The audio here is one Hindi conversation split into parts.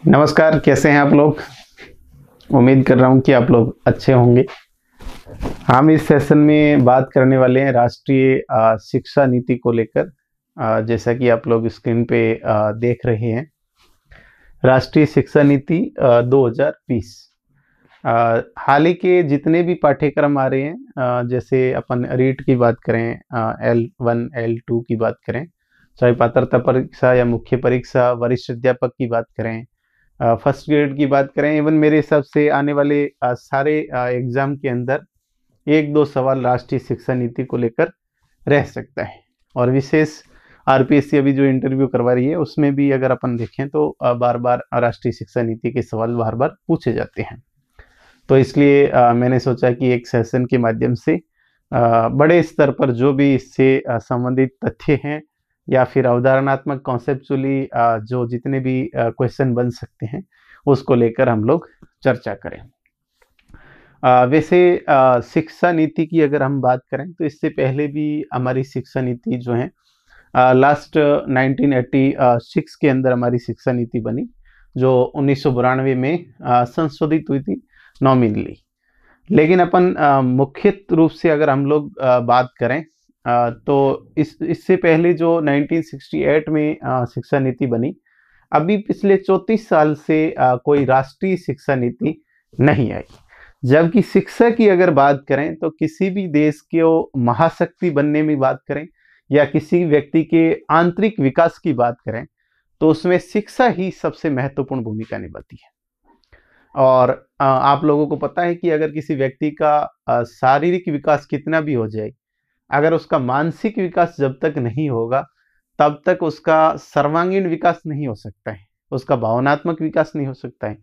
नमस्कार, कैसे हैं आप लोग। उम्मीद कर रहा हूं कि आप लोग अच्छे होंगे। हम इस सेशन में बात करने वाले हैं राष्ट्रीय शिक्षा नीति को लेकर। जैसा कि आप लोग स्क्रीन पे देख रहे हैं, राष्ट्रीय शिक्षा नीति 2020। हाल ही के जितने भी पाठ्यक्रम आ रहे हैं, जैसे अपन रीट की बात करें, L1 L2 की बात करें, चाहे पात्रता परीक्षा या मुख्य परीक्षा, वरिष्ठ अध्यापक की बात करें, फर्स्ट ग्रेड की बात करें, इवन मेरे हिसाब से आने वाले सारे एग्जाम के अंदर एक दो सवाल राष्ट्रीय शिक्षा नीति को लेकर रह सकता है। और विशेष आरपीएससी अभी जो इंटरव्यू करवा रही है उसमें भी अगर अपन देखें तो बार बार राष्ट्रीय शिक्षा नीति के सवाल बार बार पूछे जाते हैं। तो इसलिए मैंने सोचा कि एक सेशन के माध्यम से बड़े स्तर पर जो भी इससे संबंधित तथ्य हैं या फिर अवधारणात्मक कॉन्सेप्चुअली जो जितने भी क्वेश्चन बन सकते हैं उसको लेकर हम लोग चर्चा करें। वैसे शिक्षा नीति की अगर हम बात करें तो इससे पहले भी हमारी शिक्षा नीति जो है लास्ट 1986 के अंदर हमारी शिक्षा नीति बनी, जो 1992 में संशोधित हुई थी नॉमिनली। लेकिन अपन मुख्य रूप से अगर हम लोग बात करें तो इससे पहले जो 1968 में शिक्षा नीति बनी, अभी पिछले 34 साल से कोई राष्ट्रीय शिक्षा नीति नहीं आई। जबकि शिक्षा की अगर बात करें तो किसी भी देश को महाशक्ति बनने में बात करें या किसी व्यक्ति के आंतरिक विकास की बात करें तो उसमें शिक्षा ही सबसे महत्वपूर्ण भूमिका निभाती है। और आप लोगों को पता है कि अगर किसी व्यक्ति का शारीरिक विकास कितना भी हो जाए, अगर उसका मानसिक विकास जब तक नहीं होगा तब तक उसका सर्वांगीण विकास नहीं हो सकता है, उसका भावनात्मक विकास नहीं हो सकता है,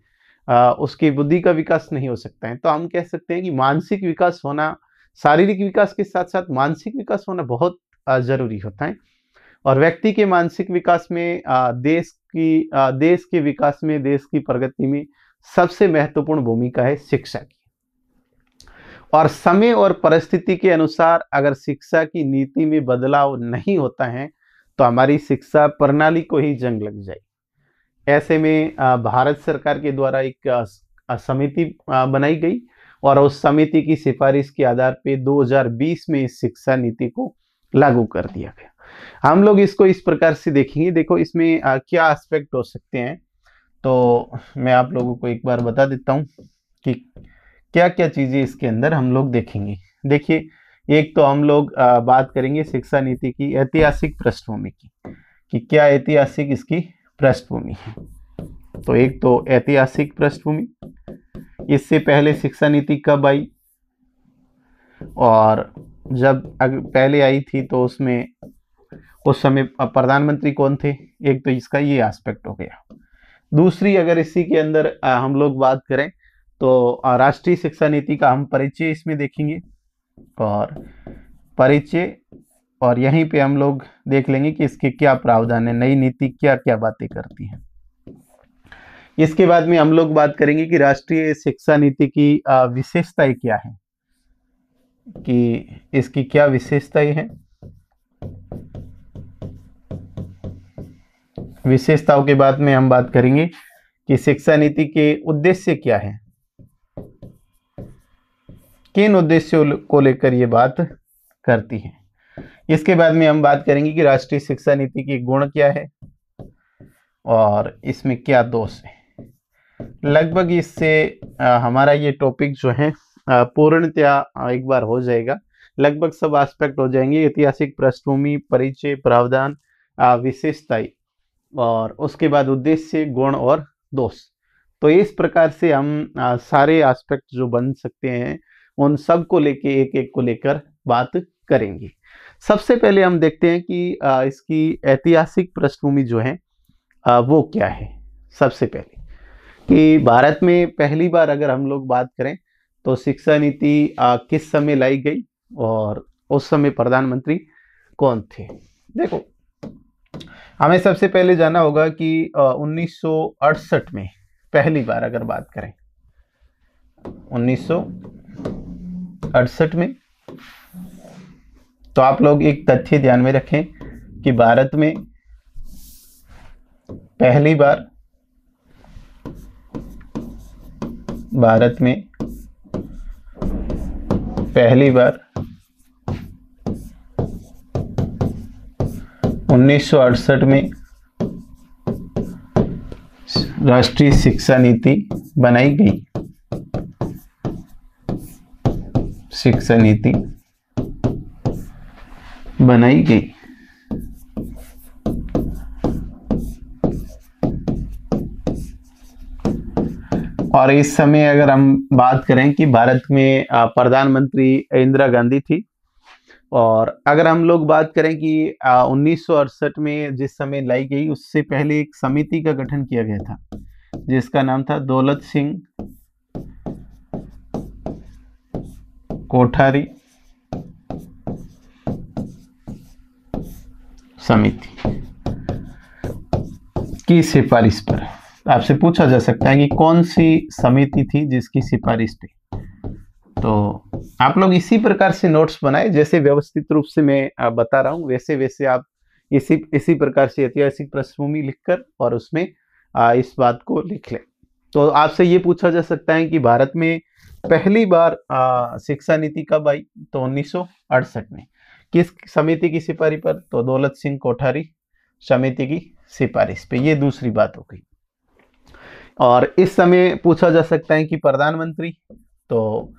उसकी बुद्धि का विकास नहीं हो सकता है। तो हम कह सकते हैं कि मानसिक विकास होना, शारीरिक विकास के साथ साथ मानसिक विकास होना बहुत जरूरी होता है। और व्यक्ति के मानसिक विकास में देश के विकास में, देश की प्रगति में सबसे महत्वपूर्ण भूमिका है शिक्षा की। और समय और परिस्थिति के अनुसार अगर शिक्षा की नीति में बदलाव नहीं होता है तो हमारी शिक्षा प्रणाली को ही जंग लग जाए। ऐसे में भारत सरकार के द्वारा एक समिति बनाई गई और उस समिति की सिफारिश के आधार पे 2020 में इस शिक्षा नीति को लागू कर दिया गया। हम लोग इसको इस प्रकार से देखेंगे। देखो इसमें क्या एस्पेक्ट हो सकते हैं, तो मैं आप लोगों को एक बार बता देता हूँ कि क्या क्या चीजें इसके अंदर हम लोग देखेंगे। देखिए, एक तो हम लोग बात करेंगे शिक्षा नीति की ऐतिहासिक पृष्ठभूमि की, कि क्या ऐतिहासिक इसकी पृष्ठभूमि है। तो एक तो ऐतिहासिक पृष्ठभूमि, इससे पहले शिक्षा नीति कब आई और जब पहले आई थी तो उसमें उस समय प्रधानमंत्री कौन थे। एक तो इसका ये एस्पेक्ट हो गया। दूसरी, अगर इसी के अंदर हम लोग बात करें तो राष्ट्रीय शिक्षा नीति का हम परिचय इसमें देखेंगे और परिचय, और यहीं पे हम लोग देख लेंगे कि इसके क्या प्रावधान है, नई नीति क्या क्या बातें करती है। इसके बाद में हम लोग बात करेंगे कि राष्ट्रीय शिक्षा नीति की विशेषताएं क्या है, कि इसकी क्या विशेषताएं हैं। विशेषताओं के बाद में हम बात करेंगे कि शिक्षा नीति के उद्देश्य क्या है, किन उद्देश्यों को लेकर ये बात करती है। इसके बाद में हम बात करेंगे कि राष्ट्रीय शिक्षा नीति के गुण क्या है और इसमें क्या दोष है। लगभग इससे हमारा ये टॉपिक जो है पूर्णतया एक बार हो जाएगा। लगभग सब एस्पेक्ट हो जाएंगे, ऐतिहासिक पृष्ठभूमि, परिचय, प्रावधान, विशेषताएं और उसके बाद उद्देश्य, गुण और दोष। तो इस प्रकार से हम सारे एस्पेक्ट जो बन सकते हैं उन सब को लेके एक एक को लेकर बात करेंगे। सबसे पहले हम देखते हैं कि इसकी ऐतिहासिक पृष्ठभूमि जो है वो क्या है। सबसे पहले कि भारत में पहली बार अगर हम लोग बात करें तो शिक्षा नीति किस समय लाई गई और उस समय प्रधानमंत्री कौन थे। देखो, हमें सबसे पहले जानना होगा कि 1968 में पहली बार अगर बात करें, 1968 में, तो आप लोग एक तथ्य ध्यान में रखें कि भारत में पहली बार भारत में पहली बार 1968 में राष्ट्रीय शिक्षा नीति बनाई गई। शिक्षा नीति बनाई गई। और इस समय अगर हम बात करें कि भारत में प्रधानमंत्री इंदिरा गांधी थी, और अगर हम लोग बात करें कि 1968 में जिस समय लाई गई उससे पहले एक समिति का गठन किया गया था जिसका नाम था दौलत सिंह कोठारी समिति की सिफारिश पर। आपसे पूछा जा सकता है कि कौन सी समिति थी जिसकी सिफारिश पे। तो आप लोग इसी प्रकार से नोट्स बनाए, जैसे व्यवस्थित रूप से मैं बता रहा हूं वैसे वैसे आप इसी प्रकार से ऐतिहासिक पृष्ठभूमि लिखकर और उसमें इस बात को लिख लें। तो आपसे ये पूछा जा सकता है कि भारत में पहली बार शिक्षा नीति कब आई, तो 1968 में। किस समिति की सिफारिश पर, तो दौलत सिंह कोठारी समिति की सिफारिश पे। ये दूसरी बात हो गई। और इस समय पूछा जा सकता है कि प्रधानमंत्री, तो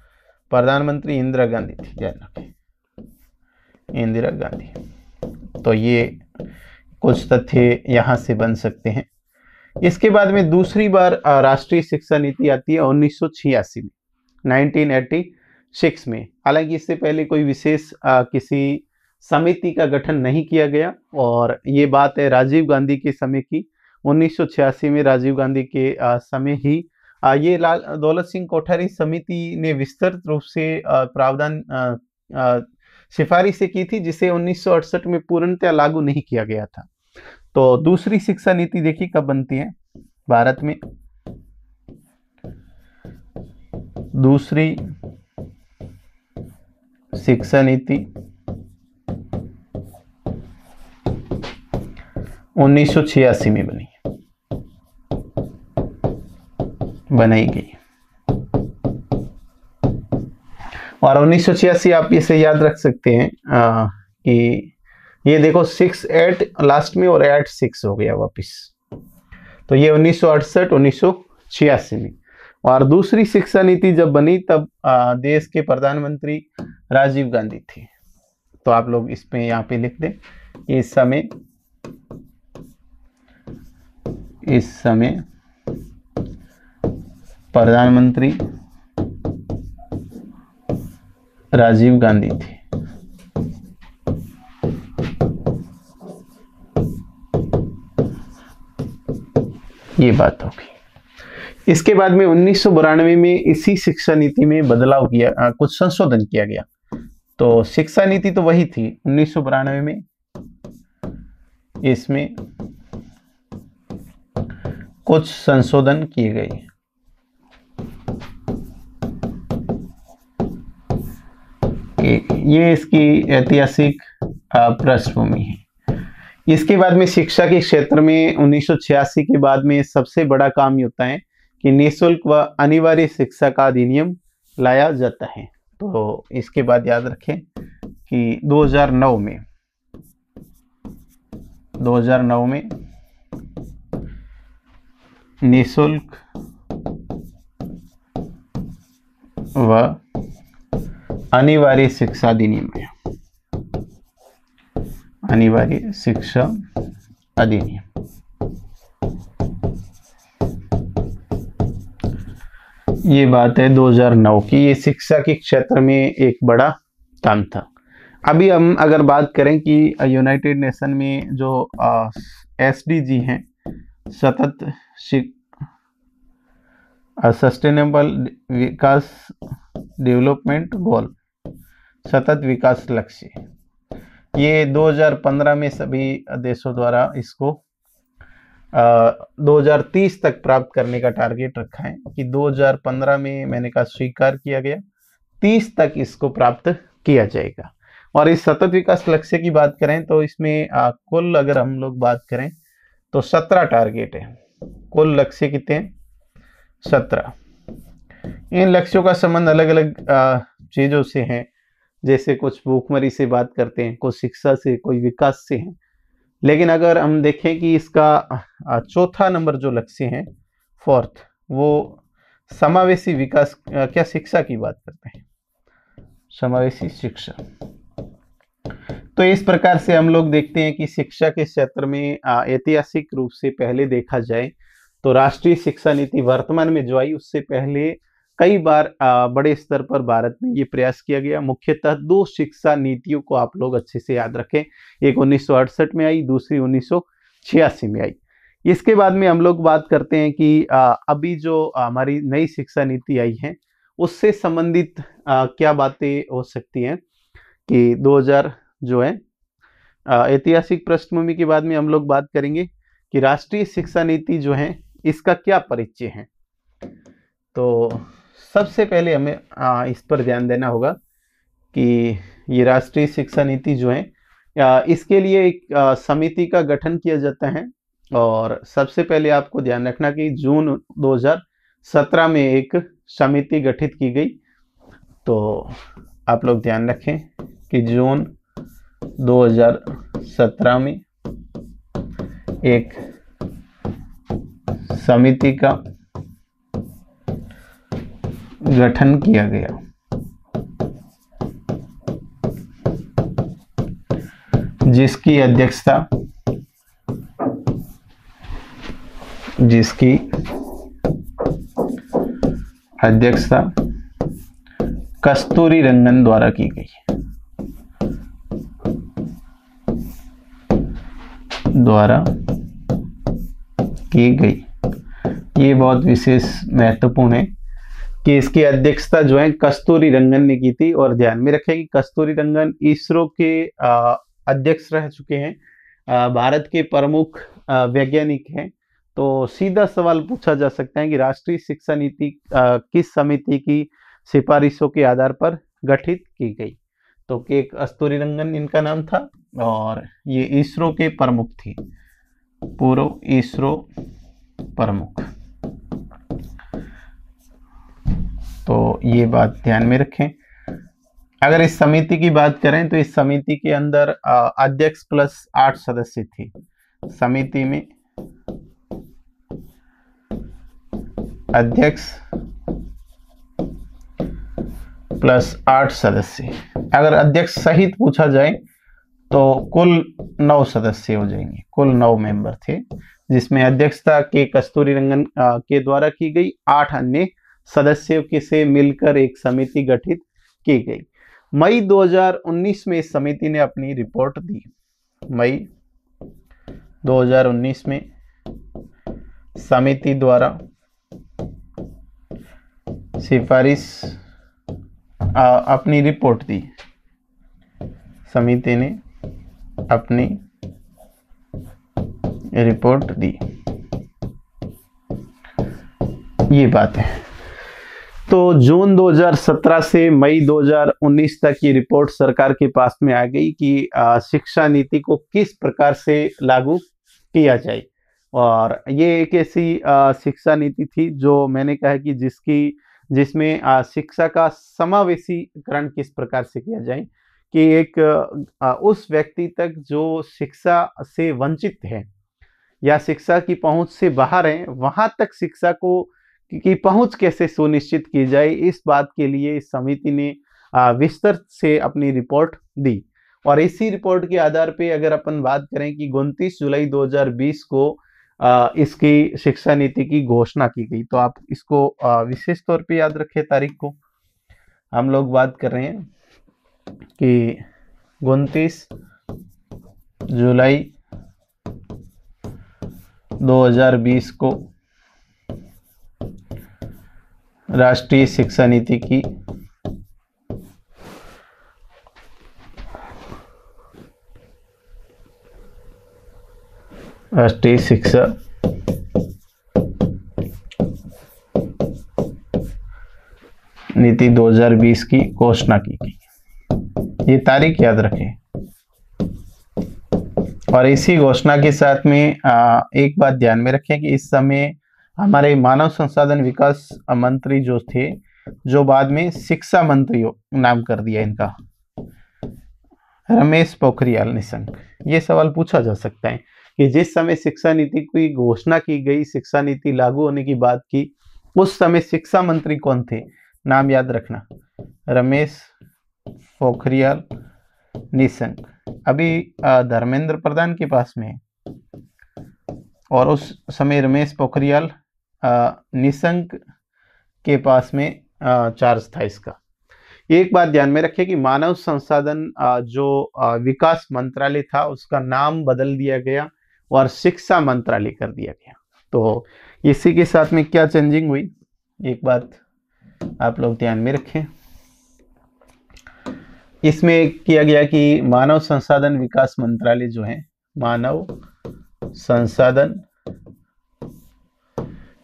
प्रधानमंत्री इंदिरा गांधी थी, ध्यान रखें इंदिरा गांधी। तो ये कुछ तथ्य यहाँ से बन सकते हैं। इसके बाद में दूसरी बार राष्ट्रीय शिक्षा नीति आती है 1986 में, 1986 में। हालांकि इससे पहले कोई विशेष किसी समिति का गठन नहीं किया गया, और ये बात है राजीव गांधी के समय की। 1986 में राजीव गांधी के समय ही ये दौलत सिंह कोठारी समिति ने विस्तृत रूप से प्रावधान सिफारिश से की थी, जिसे 1968 में पूर्णतः लागू नहीं किया गया था। तो दूसरी शिक्षा नीति देखिए कब बनती है भारत में। दूसरी शिक्षा नीति 1986 में बनाई गई। और 1986 आप इसे याद रख सकते हैं कि ये देखो 6-8 लास्ट में और 8-6 हो गया वापिस। तो ये 1968 1986 में। और दूसरी शिक्षा नीति जब बनी तब देश के प्रधानमंत्री राजीव गांधी थे। तो आप लोग इसमें यहाँ पे लिख दें, इस समय प्रधानमंत्री राजीव गांधी थे। ये बात होगी। इसके बाद में 1992 में इसी शिक्षा नीति में बदलाव किया, कुछ संशोधन किया गया। तो शिक्षा नीति तो वही थी 1992 में, इसमें कुछ संशोधन किए गए। ये इसकी ऐतिहासिक पृष्ठभूमि है। इसके बाद में शिक्षा के क्षेत्र में 1986 के बाद में सबसे बड़ा काम ये होता है कि निःशुल्क व अनिवार्य शिक्षा का अधिनियम लाया जाता है। तो इसके बाद याद रखें कि 2009 में निःशुल्क व अनिवार्य शिक्षा अधिनियम है, अनिवार्य शिक्षा अधिनियम। ये बात है 2009 की। ये शिक्षा के क्षेत्र में एक बड़ा काम था। अभी हम अगर बात करें कि यूनाइटेड नेशन में जो SDG हैं, सस्टेनेबल विकास डेवलपमेंट गोल, सतत विकास लक्ष्य, ये 2015 में सभी देशों द्वारा इसको 2030 तक प्राप्त करने का टारगेट रखा है कि 2015 में मैंने कहा स्वीकार किया गया, 30 तक इसको प्राप्त किया जाएगा। और इस सतत विकास लक्ष्य की बात करें तो इसमें कुल अगर हम लोग बात करें तो 17 टारगेट है। कुल लक्ष्य कितने हैं? 17। इन लक्ष्यों का संबंध अलग अलग चीजों से है, जैसे कुछ भूखमरी से बात करते हैं, कुछ शिक्षा से, कोई विकास से है। लेकिन अगर हम देखें कि इसका चौथा नंबर जो लक्ष्य है, फोर्थ, वो समावेशी विकास, क्या शिक्षा की बात करते हैं, समावेशी शिक्षा। तो इस प्रकार से हम लोग देखते हैं कि शिक्षा के क्षेत्र में ऐतिहासिक रूप से पहले देखा जाए तो राष्ट्रीय शिक्षा नीति वर्तमान में जो आई, उससे पहले कई बार बड़े स्तर पर भारत में ये प्रयास किया गया। मुख्यतः दो शिक्षा नीतियों को आप लोग अच्छे से याद रखें, एक 1968 में आई, दूसरी 1986 में आई। इसके बाद में हम लोग बात करते हैं कि अभी जो हमारी नई शिक्षा नीति आई है, उससे संबंधित क्या बातें हो सकती हैं कि 2000 जो है ऐतिहासिक पृष्ठभूमि के बाद में हम लोग बात करेंगे कि राष्ट्रीय शिक्षा नीति जो है इसका क्या परिचय है। तो सबसे पहले हमें इस पर ध्यान देना होगा कि ये राष्ट्रीय शिक्षा नीति जो है इसके लिए एक समिति का गठन किया जाता है। और सबसे पहले आपको ध्यान रखना कि जून 2017 में एक समिति गठित की गई। तो आप लोग ध्यान रखें कि जून 2017 में एक समिति का गठन किया गया, जिसकी अध्यक्षता कस्तूरी रंगन द्वारा की गई। ये बहुत विशेष महत्वपूर्ण है कि इसकी अध्यक्षता जो है कस्तूरी रंगन ने की थी। और ध्यान में रखें कि कस्तूरी रंगन इसरो के अध्यक्ष रह चुके हैं, भारत के प्रमुख वैज्ञानिक हैं। तो सीधा सवाल पूछा जा सकता है कि राष्ट्रीय शिक्षा नीति किस समिति की सिफारिशों के आधार पर गठित की गई। तो के कस्तूरी रंगन इनका नाम था और ये इसरो के प्रमुख थे, पूर्व इसरो प्रमुख। तो ये बात ध्यान में रखें। अगर इस समिति की बात करें तो इस समिति के अंदर अध्यक्ष प्लस 8 सदस्य थे। समिति में अध्यक्ष प्लस 8 सदस्य। अगर अध्यक्ष सहित पूछा जाए तो कुल 9 सदस्य हो जाएंगे, कुल 9 मेंबर थे, जिसमें अध्यक्षता के कस्तूरी रंगन के द्वारा की गई। 8 अन्य सदस्यों के से मिलकर एक समिति गठित की गई। मई 2019 में इस समिति ने अपनी रिपोर्ट दी। मई 2019 में समिति द्वारा सिफारिश अपनी रिपोर्ट दी। समिति ने अपनी रिपोर्ट दी। ये बात है। तो जून 2017 से मई 2019 तक ये रिपोर्ट सरकार के पास में आ गई कि शिक्षा नीति को किस प्रकार से लागू किया जाए। और ये एक ऐसी शिक्षा नीति थी जो मैंने कहा कि जिसमें शिक्षा का समावेशीकरण किस प्रकार से किया जाए कि एक उस व्यक्ति तक जो शिक्षा से वंचित है या शिक्षा की पहुंच से बाहर है, वहां तक शिक्षा की पहुंच कैसे सुनिश्चित की जाए, इस बात के लिए इस समिति ने विस्तृत से अपनी रिपोर्ट दी। और इसी रिपोर्ट के आधार पे अगर अपन बात करें कि 29 जुलाई 2020 को इसकी शिक्षा नीति की घोषणा की गई। तो आप इसको विशेष तौर पे याद रखें तारीख को। हम लोग बात कर रहे हैं कि 29 जुलाई 2020 को राष्ट्रीय शिक्षा नीति की राष्ट्रीय शिक्षा नीति 2020 की घोषणा की गई। ये तारीख याद रखें। और इसी घोषणा के साथ में एक बात ध्यान में रखें कि इस समय हमारे मानव संसाधन विकास मंत्री जो थे जो बाद में शिक्षा मंत्री नाम कर दिया इनका, रमेश पोखरियाल निशंक। ये सवाल पूछा जा सकता है कि जिस समय शिक्षा नीति की घोषणा की गई, शिक्षा नीति लागू होने की बात की, उस समय शिक्षा मंत्री कौन थे? नाम याद रखना, रमेश पोखरियाल निशंक। अभी धर्मेंद्र प्रधान के पास में है और उस समय रमेश पोखरियाल निशंक के पास में चार्ज था इसका। एक बात ध्यान में रखें कि मानव संसाधन जो विकास मंत्रालय था उसका नाम बदल दिया गया और शिक्षा मंत्रालय कर दिया गया। तो इसी के साथ में क्या चेंजिंग हुई, एक बात आप लोग ध्यान में रखें। इसमें किया गया कि मानव संसाधन विकास मंत्रालय जो है, मानव संसाधन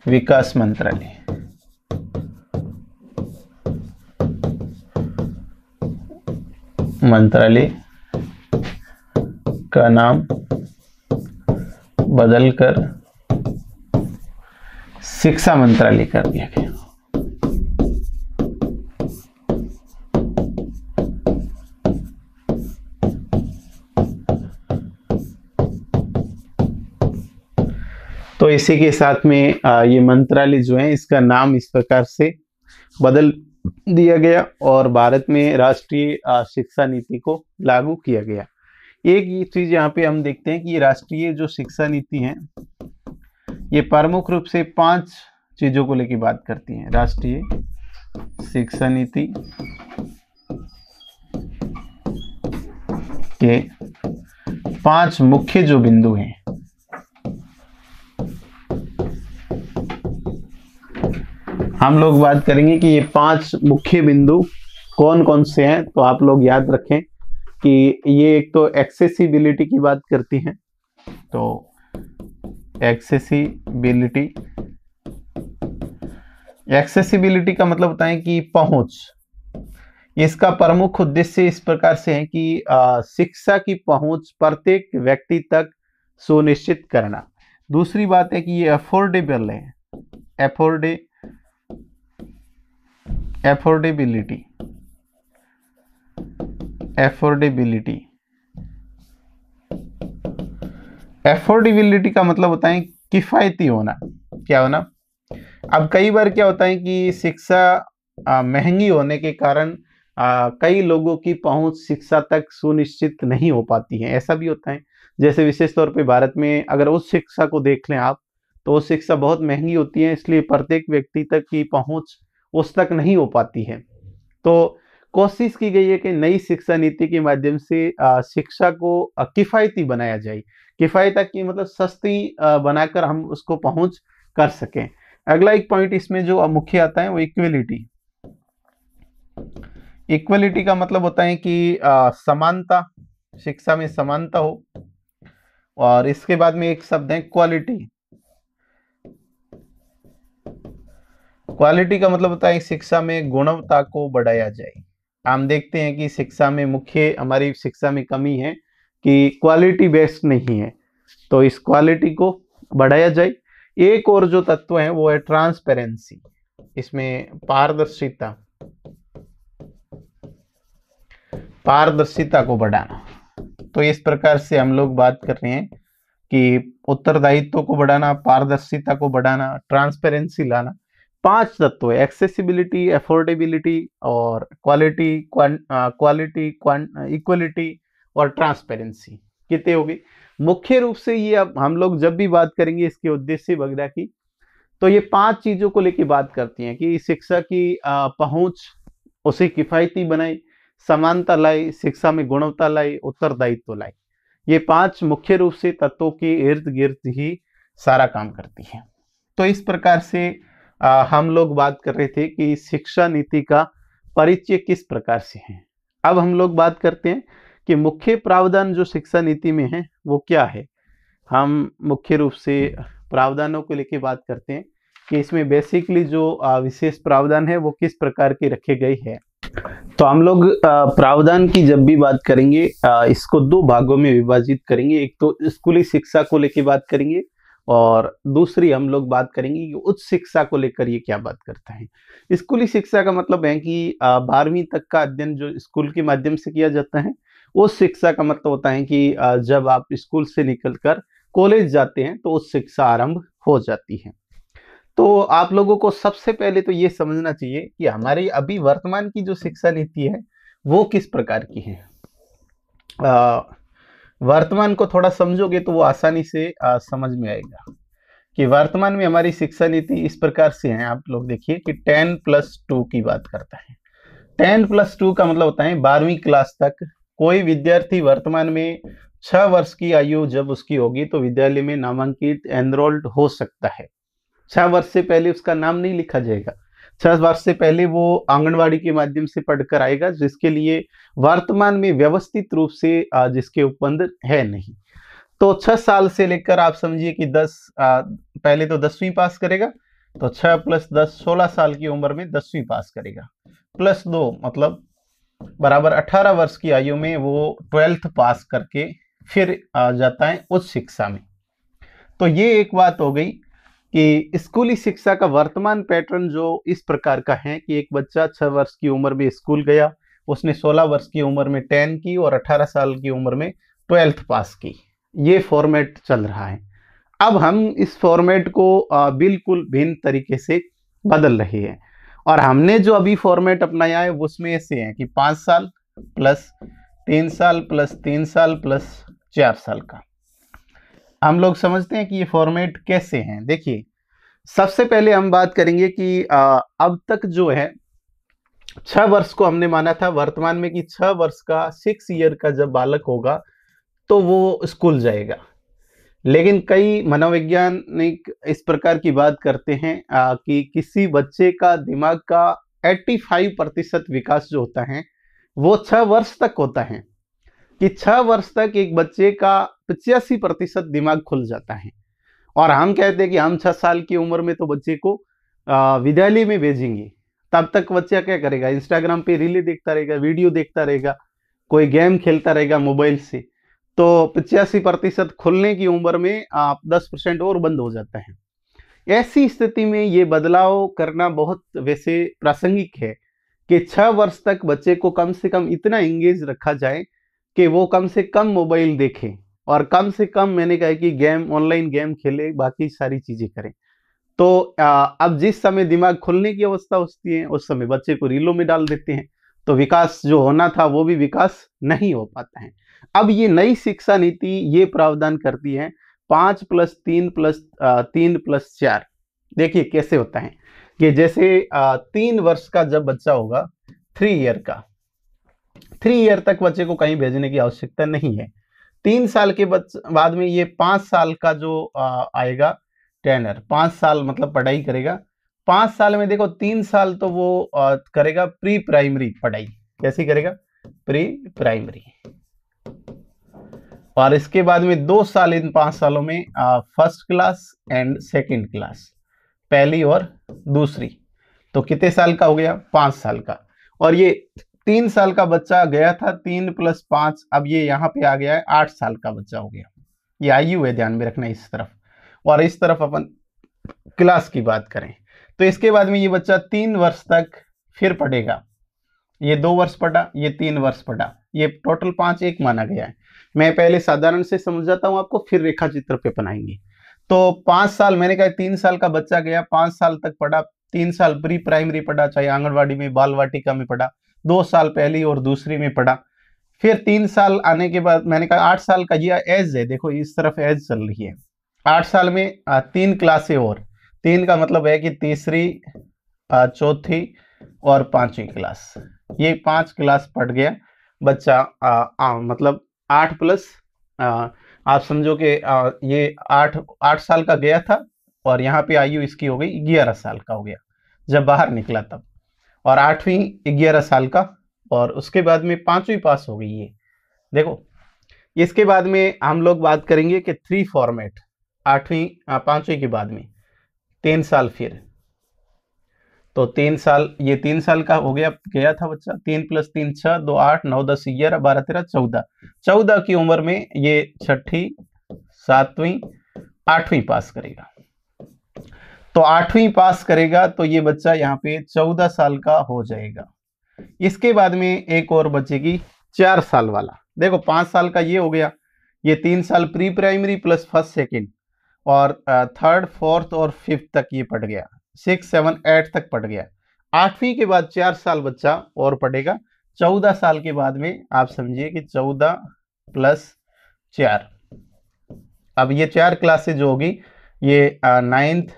विकास मंत्रालय, का नाम बदलकर शिक्षा मंत्रालय कर दिया गया। तो इसी के साथ में ये मंत्रालय जो है इसका नाम इस प्रकार से बदल दिया गया और भारत में राष्ट्रीय शिक्षा नीति को लागू किया गया। एक ये चीज यहाँ पे हम देखते हैं कि ये राष्ट्रीय जो शिक्षा नीति है ये प्रमुख रूप से 5 चीजों को लेकर बात करती है। राष्ट्रीय शिक्षा नीति के 5 मुख्य जो बिंदु हैं, हम लोग बात करेंगे कि ये 5 मुख्य बिंदु कौन कौन से हैं। तो आप लोग याद रखें कि ये एक तो एक्सेसिबिलिटी की बात करती है, तो एक्सेसिबिलिटी का मतलब होता है कि पहुंच। इसका प्रमुख उद्देश्य इस प्रकार से है कि शिक्षा की पहुंच प्रत्येक व्यक्ति तक सुनिश्चित करना। दूसरी बात है कि ये अफोर्डेबल है, एफोर्डेबिलिटी का मतलब होता है किफायती होना। क्या होना? अब कई बार क्या होता है कि शिक्षा महंगी होने के कारण कई लोगों की पहुंच शिक्षा तक सुनिश्चित नहीं हो पाती है, ऐसा भी होता है। जैसे विशेष तौर पे भारत में अगर उस शिक्षा को देख लें आप, तो वो शिक्षा बहुत महंगी होती है, इसलिए प्रत्येक व्यक्ति तक की पहुंच उस तक नहीं हो पाती है। तो कोशिश की गई है कि नई शिक्षा नीति के माध्यम से शिक्षा को किफायती बनाया जाए। किफायता की मतलब सस्ती बनाकर हम उसको पहुंच कर सकें। अगला एक पॉइंट इसमें जो मुख्य आता है वो इक्वलिटी। इक्वलिटी का मतलब होता है कि समानता, शिक्षा में समानता हो। और इसके बाद में एक शब्द है क्वालिटी। क्वालिटी का मतलब होता है शिक्षा में गुणवत्ता को बढ़ाया जाए। हम देखते हैं कि शिक्षा में मुख्य हमारी शिक्षा में कमी है कि क्वालिटी बेस्ड नहीं है, तो इस क्वालिटी को बढ़ाया जाए। एक और जो तत्व है वो है ट्रांसपेरेंसी, इसमें पारदर्शिता को बढ़ाना। तो इस प्रकार से हम लोग बात कर रहे हैं कि उत्तरदायित्व को बढ़ाना, पारदर्शिता को बढ़ाना, ट्रांसपेरेंसी लाना। 5 तत्व है, एक्सेसिबिलिटी, अफोर्डेबिलिटी और इक्वलिटी और ट्रांसपेरेंसी। कितने हो गए? मुख्य रूप से ये अब हम लोग जब भी बात करेंगे इसके उद्देश्य वगैरह की, तो ये 5 चीजों को लेकर बात करती हैं कि शिक्षा की पहुंच उसे किफायती बनाए, समानता लाए, शिक्षा में गुणवत्ता लाए, उत्तरदायित्व लाए। ये 5 मुख्य रूप से तत्वों के इर्द गिर्द ही सारा काम करती है। तो इस प्रकार से हम लोग बात कर रहे थे कि शिक्षा नीति का परिचय किस प्रकार से है। अब हम लोग बात करते हैं कि मुख्य प्रावधान जो शिक्षा नीति में है वो क्या है। हम मुख्य रूप से प्रावधानों को लेकर बात करते हैं कि इसमें बेसिकली जो विशेष प्रावधान है वो किस प्रकार के रखे गए हैं। तो हम लोग प्रावधान की जब भी बात करेंगे इसको 2 भागों में विभाजित करेंगे। एक तो स्कूली शिक्षा को लेकर बात करेंगे और दूसरी हम लोग बात करेंगे कि उच्च शिक्षा को लेकर ये क्या बात करता है। स्कूली शिक्षा का मतलब है कि 12वीं तक का अध्ययन जो स्कूल के माध्यम से किया जाता है, उस शिक्षा का मतलब होता है कि जब आप स्कूल से निकलकर कॉलेज जाते हैं तो उस शिक्षा आरंभ हो जाती है। तो आप लोगों को सबसे पहले तो ये समझना चाहिए कि हमारी अभी वर्तमान की जो शिक्षा नीति है वो किस प्रकार की है। वर्तमान को थोड़ा समझोगे तो वो आसानी से समझ में आएगा कि वर्तमान में हमारी शिक्षा नीति इस प्रकार से है। आप लोग देखिए कि 10+2 की बात करता है। 10+2 का मतलब होता है 12वीं क्लास तक कोई विद्यार्थी वर्तमान में 6 वर्ष की आयु जब उसकी होगी तो विद्यालय में नामांकित एनरोल्ड हो सकता है। 6 वर्ष से पहले उसका नाम नहीं लिखा जाएगा। 6 वर्ष से पहले वो आंगनवाड़ी के माध्यम से पढ़कर आएगा, जिसके लिए वर्तमान में व्यवस्थित रूप से जिसके उपबंध है नहीं। तो 6 साल से लेकर आप समझिए कि 10 पहले तो 10वीं पास करेगा, तो 6 + 10 16 साल की उम्र में 10वीं पास करेगा, +2 मतलब बराबर 18 वर्ष की आयु में वो 12th पास करके फिर जाता है उच्च शिक्षा में। तो ये एक बात हो गई कि स्कूली शिक्षा का वर्तमान पैटर्न जो इस प्रकार का है कि एक बच्चा 6 वर्ष की उम्र में स्कूल गया, उसने 16 वर्ष की उम्र में 10 की और 18 साल की उम्र में 12th पास की। ये फॉर्मेट चल रहा है। अब हम इस फॉर्मेट को बिल्कुल भिन्न तरीके से बदल रहे हैं और हमने जो अभी फॉर्मेट अपनाया है उसमें ऐसे है कि 5 साल प्लस 3 साल प्लस 3 साल प्लस 4 साल का। हम लोग समझते हैं कि ये फॉर्मेट कैसे हैं। देखिए, सबसे पहले हम बात करेंगे कि अब तक जो है 6 वर्ष को हमने माना था वर्तमान में कि 6 वर्ष का 6 ईयर का जब बालक होगा तो वो स्कूल जाएगा। लेकिन कई मनोवैज्ञानिक इस प्रकार की बात करते हैं कि किसी बच्चे का दिमाग का 85% विकास जो होता है वो 6 वर्ष तक होता है, कि 6 वर्ष तक एक बच्चे का 85% दिमाग खुल जाता है। और हम कहते हैं कि हम 6 साल की उम्र में तो बच्चे को विद्यालय में भेजेंगे। तब तक बच्चा क्या करेगा? इंस्टाग्राम पे रीलें देखता रहेगा, वीडियो देखता रहेगा, कोई गेम खेलता रहेगा मोबाइल से। तो 85% खुलने की उम्र में 10% और बंद हो जाता है। ऐसी स्थिति में ये बदलाव करना बहुत वैसे प्रासंगिक है कि 6 वर्ष तक बच्चे को कम से कम इतना एंगेज रखा जाए कि वो कम से कम मोबाइल देखे और कम से कम, मैंने कहा कि गेम, ऑनलाइन गेम खेले, बाकी सारी चीजें करें। तो अब जिस समय दिमाग खुलने की अवस्था होती है उस समय बच्चे को रीलों में डाल देते हैं, तो विकास जो होना था वो भी विकास नहीं हो पाता है। अब ये नई शिक्षा नीति ये प्रावधान करती है 5 + 3 + 3 + 4। देखिए कैसे होता है कि जैसे 3 वर्ष का जब बच्चा होगा, 3 ईयर का, 3 ईयर तक बच्चे को कहीं भेजने की आवश्यकता नहीं है। 3 साल के बाद में ये 5 साल का जो आएगा टेनर, 5 साल मतलब पढ़ाई करेगा। 5 साल में देखो 3 साल तो वो करेगा प्री प्राइमरी पढ़ाई। कैसी करेगा? Pre primary. और इसके बाद में 2 साल इन 5 सालों में first class and second class, पहली और दूसरी। तो कितने साल का हो गया? 5 साल का। और ये 3 साल का बच्चा गया था 3 + 5, अब ये यहाँ पे आ गया है 8 साल का बच्चा हो गया। ये आयु है, ध्यान में रखना इस तरफ। और इस तरफ अपन क्लास की बात करें तो इसके बाद में ये बच्चा 3 वर्ष तक फिर पढ़ेगा। ये 2 वर्ष पढ़ा, ये 3 वर्ष पढ़ा, ये टोटल 5 एक माना गया है। मैं पहले साधारण से समझाता हूं आपको, फिर रेखा चित्र पे बनाएंगे। तो 5 साल, मैंने कहा 3 साल का बच्चा गया, 5 साल तक पढ़ा, 3 साल प्री प्राइमरी पढ़ा, चाहे आंगनवाड़ी में, बाल वाटिका में पढ़ा, 2 साल पहली और दूसरी में पढ़ा। फिर 3 साल आने के बाद मैंने कहा 8 साल का ये एज है, देखो इस तरफ एज चल रही है। 8 साल में 3 क्लासें और, 3 का मतलब है कि तीसरी, चौथी और 5वीं क्लास, ये 5 क्लास पढ़ गया बच्चा। मतलब 8 प्लस, आप समझो कि ये 8 साल का गया था और यहाँ पे आयु इसकी हो गई 11 साल का हो गया जब बाहर निकला तब, और 8वीं 11 साल का, और उसके बाद में 5वीं पास हो गई ये। देखो इसके बाद में हम लोग बात करेंगे कि 3 फॉर्मेट, 8वीं 5वीं के बाद में 3 साल फिर, तो 3 साल, ये 3 साल का हो गया, गया था बच्चा। 3 + 3 6, 2 8, 9 10 11 12 13 14, 14 की उम्र में ये 6ठी 7वीं 8वीं पास करेगा। तो 8वीं पास करेगा तो ये बच्चा यहाँ पे 14 साल का हो जाएगा। इसके बाद में एक और बचेगी 4 साल वाला। देखो 5 साल का ये हो गया, ये 3 साल pre primary plus first second और थर्ड फोर्थ और फिफ्थ तक ये पढ़ गया, 6 7 8 तक पढ़ गया। 8वीं के बाद 4 साल बच्चा और पढ़ेगा। 14 साल के बाद में आप समझिए कि 14 प्लस 4, अब ये 4 क्लासेज जो होगी ये 9th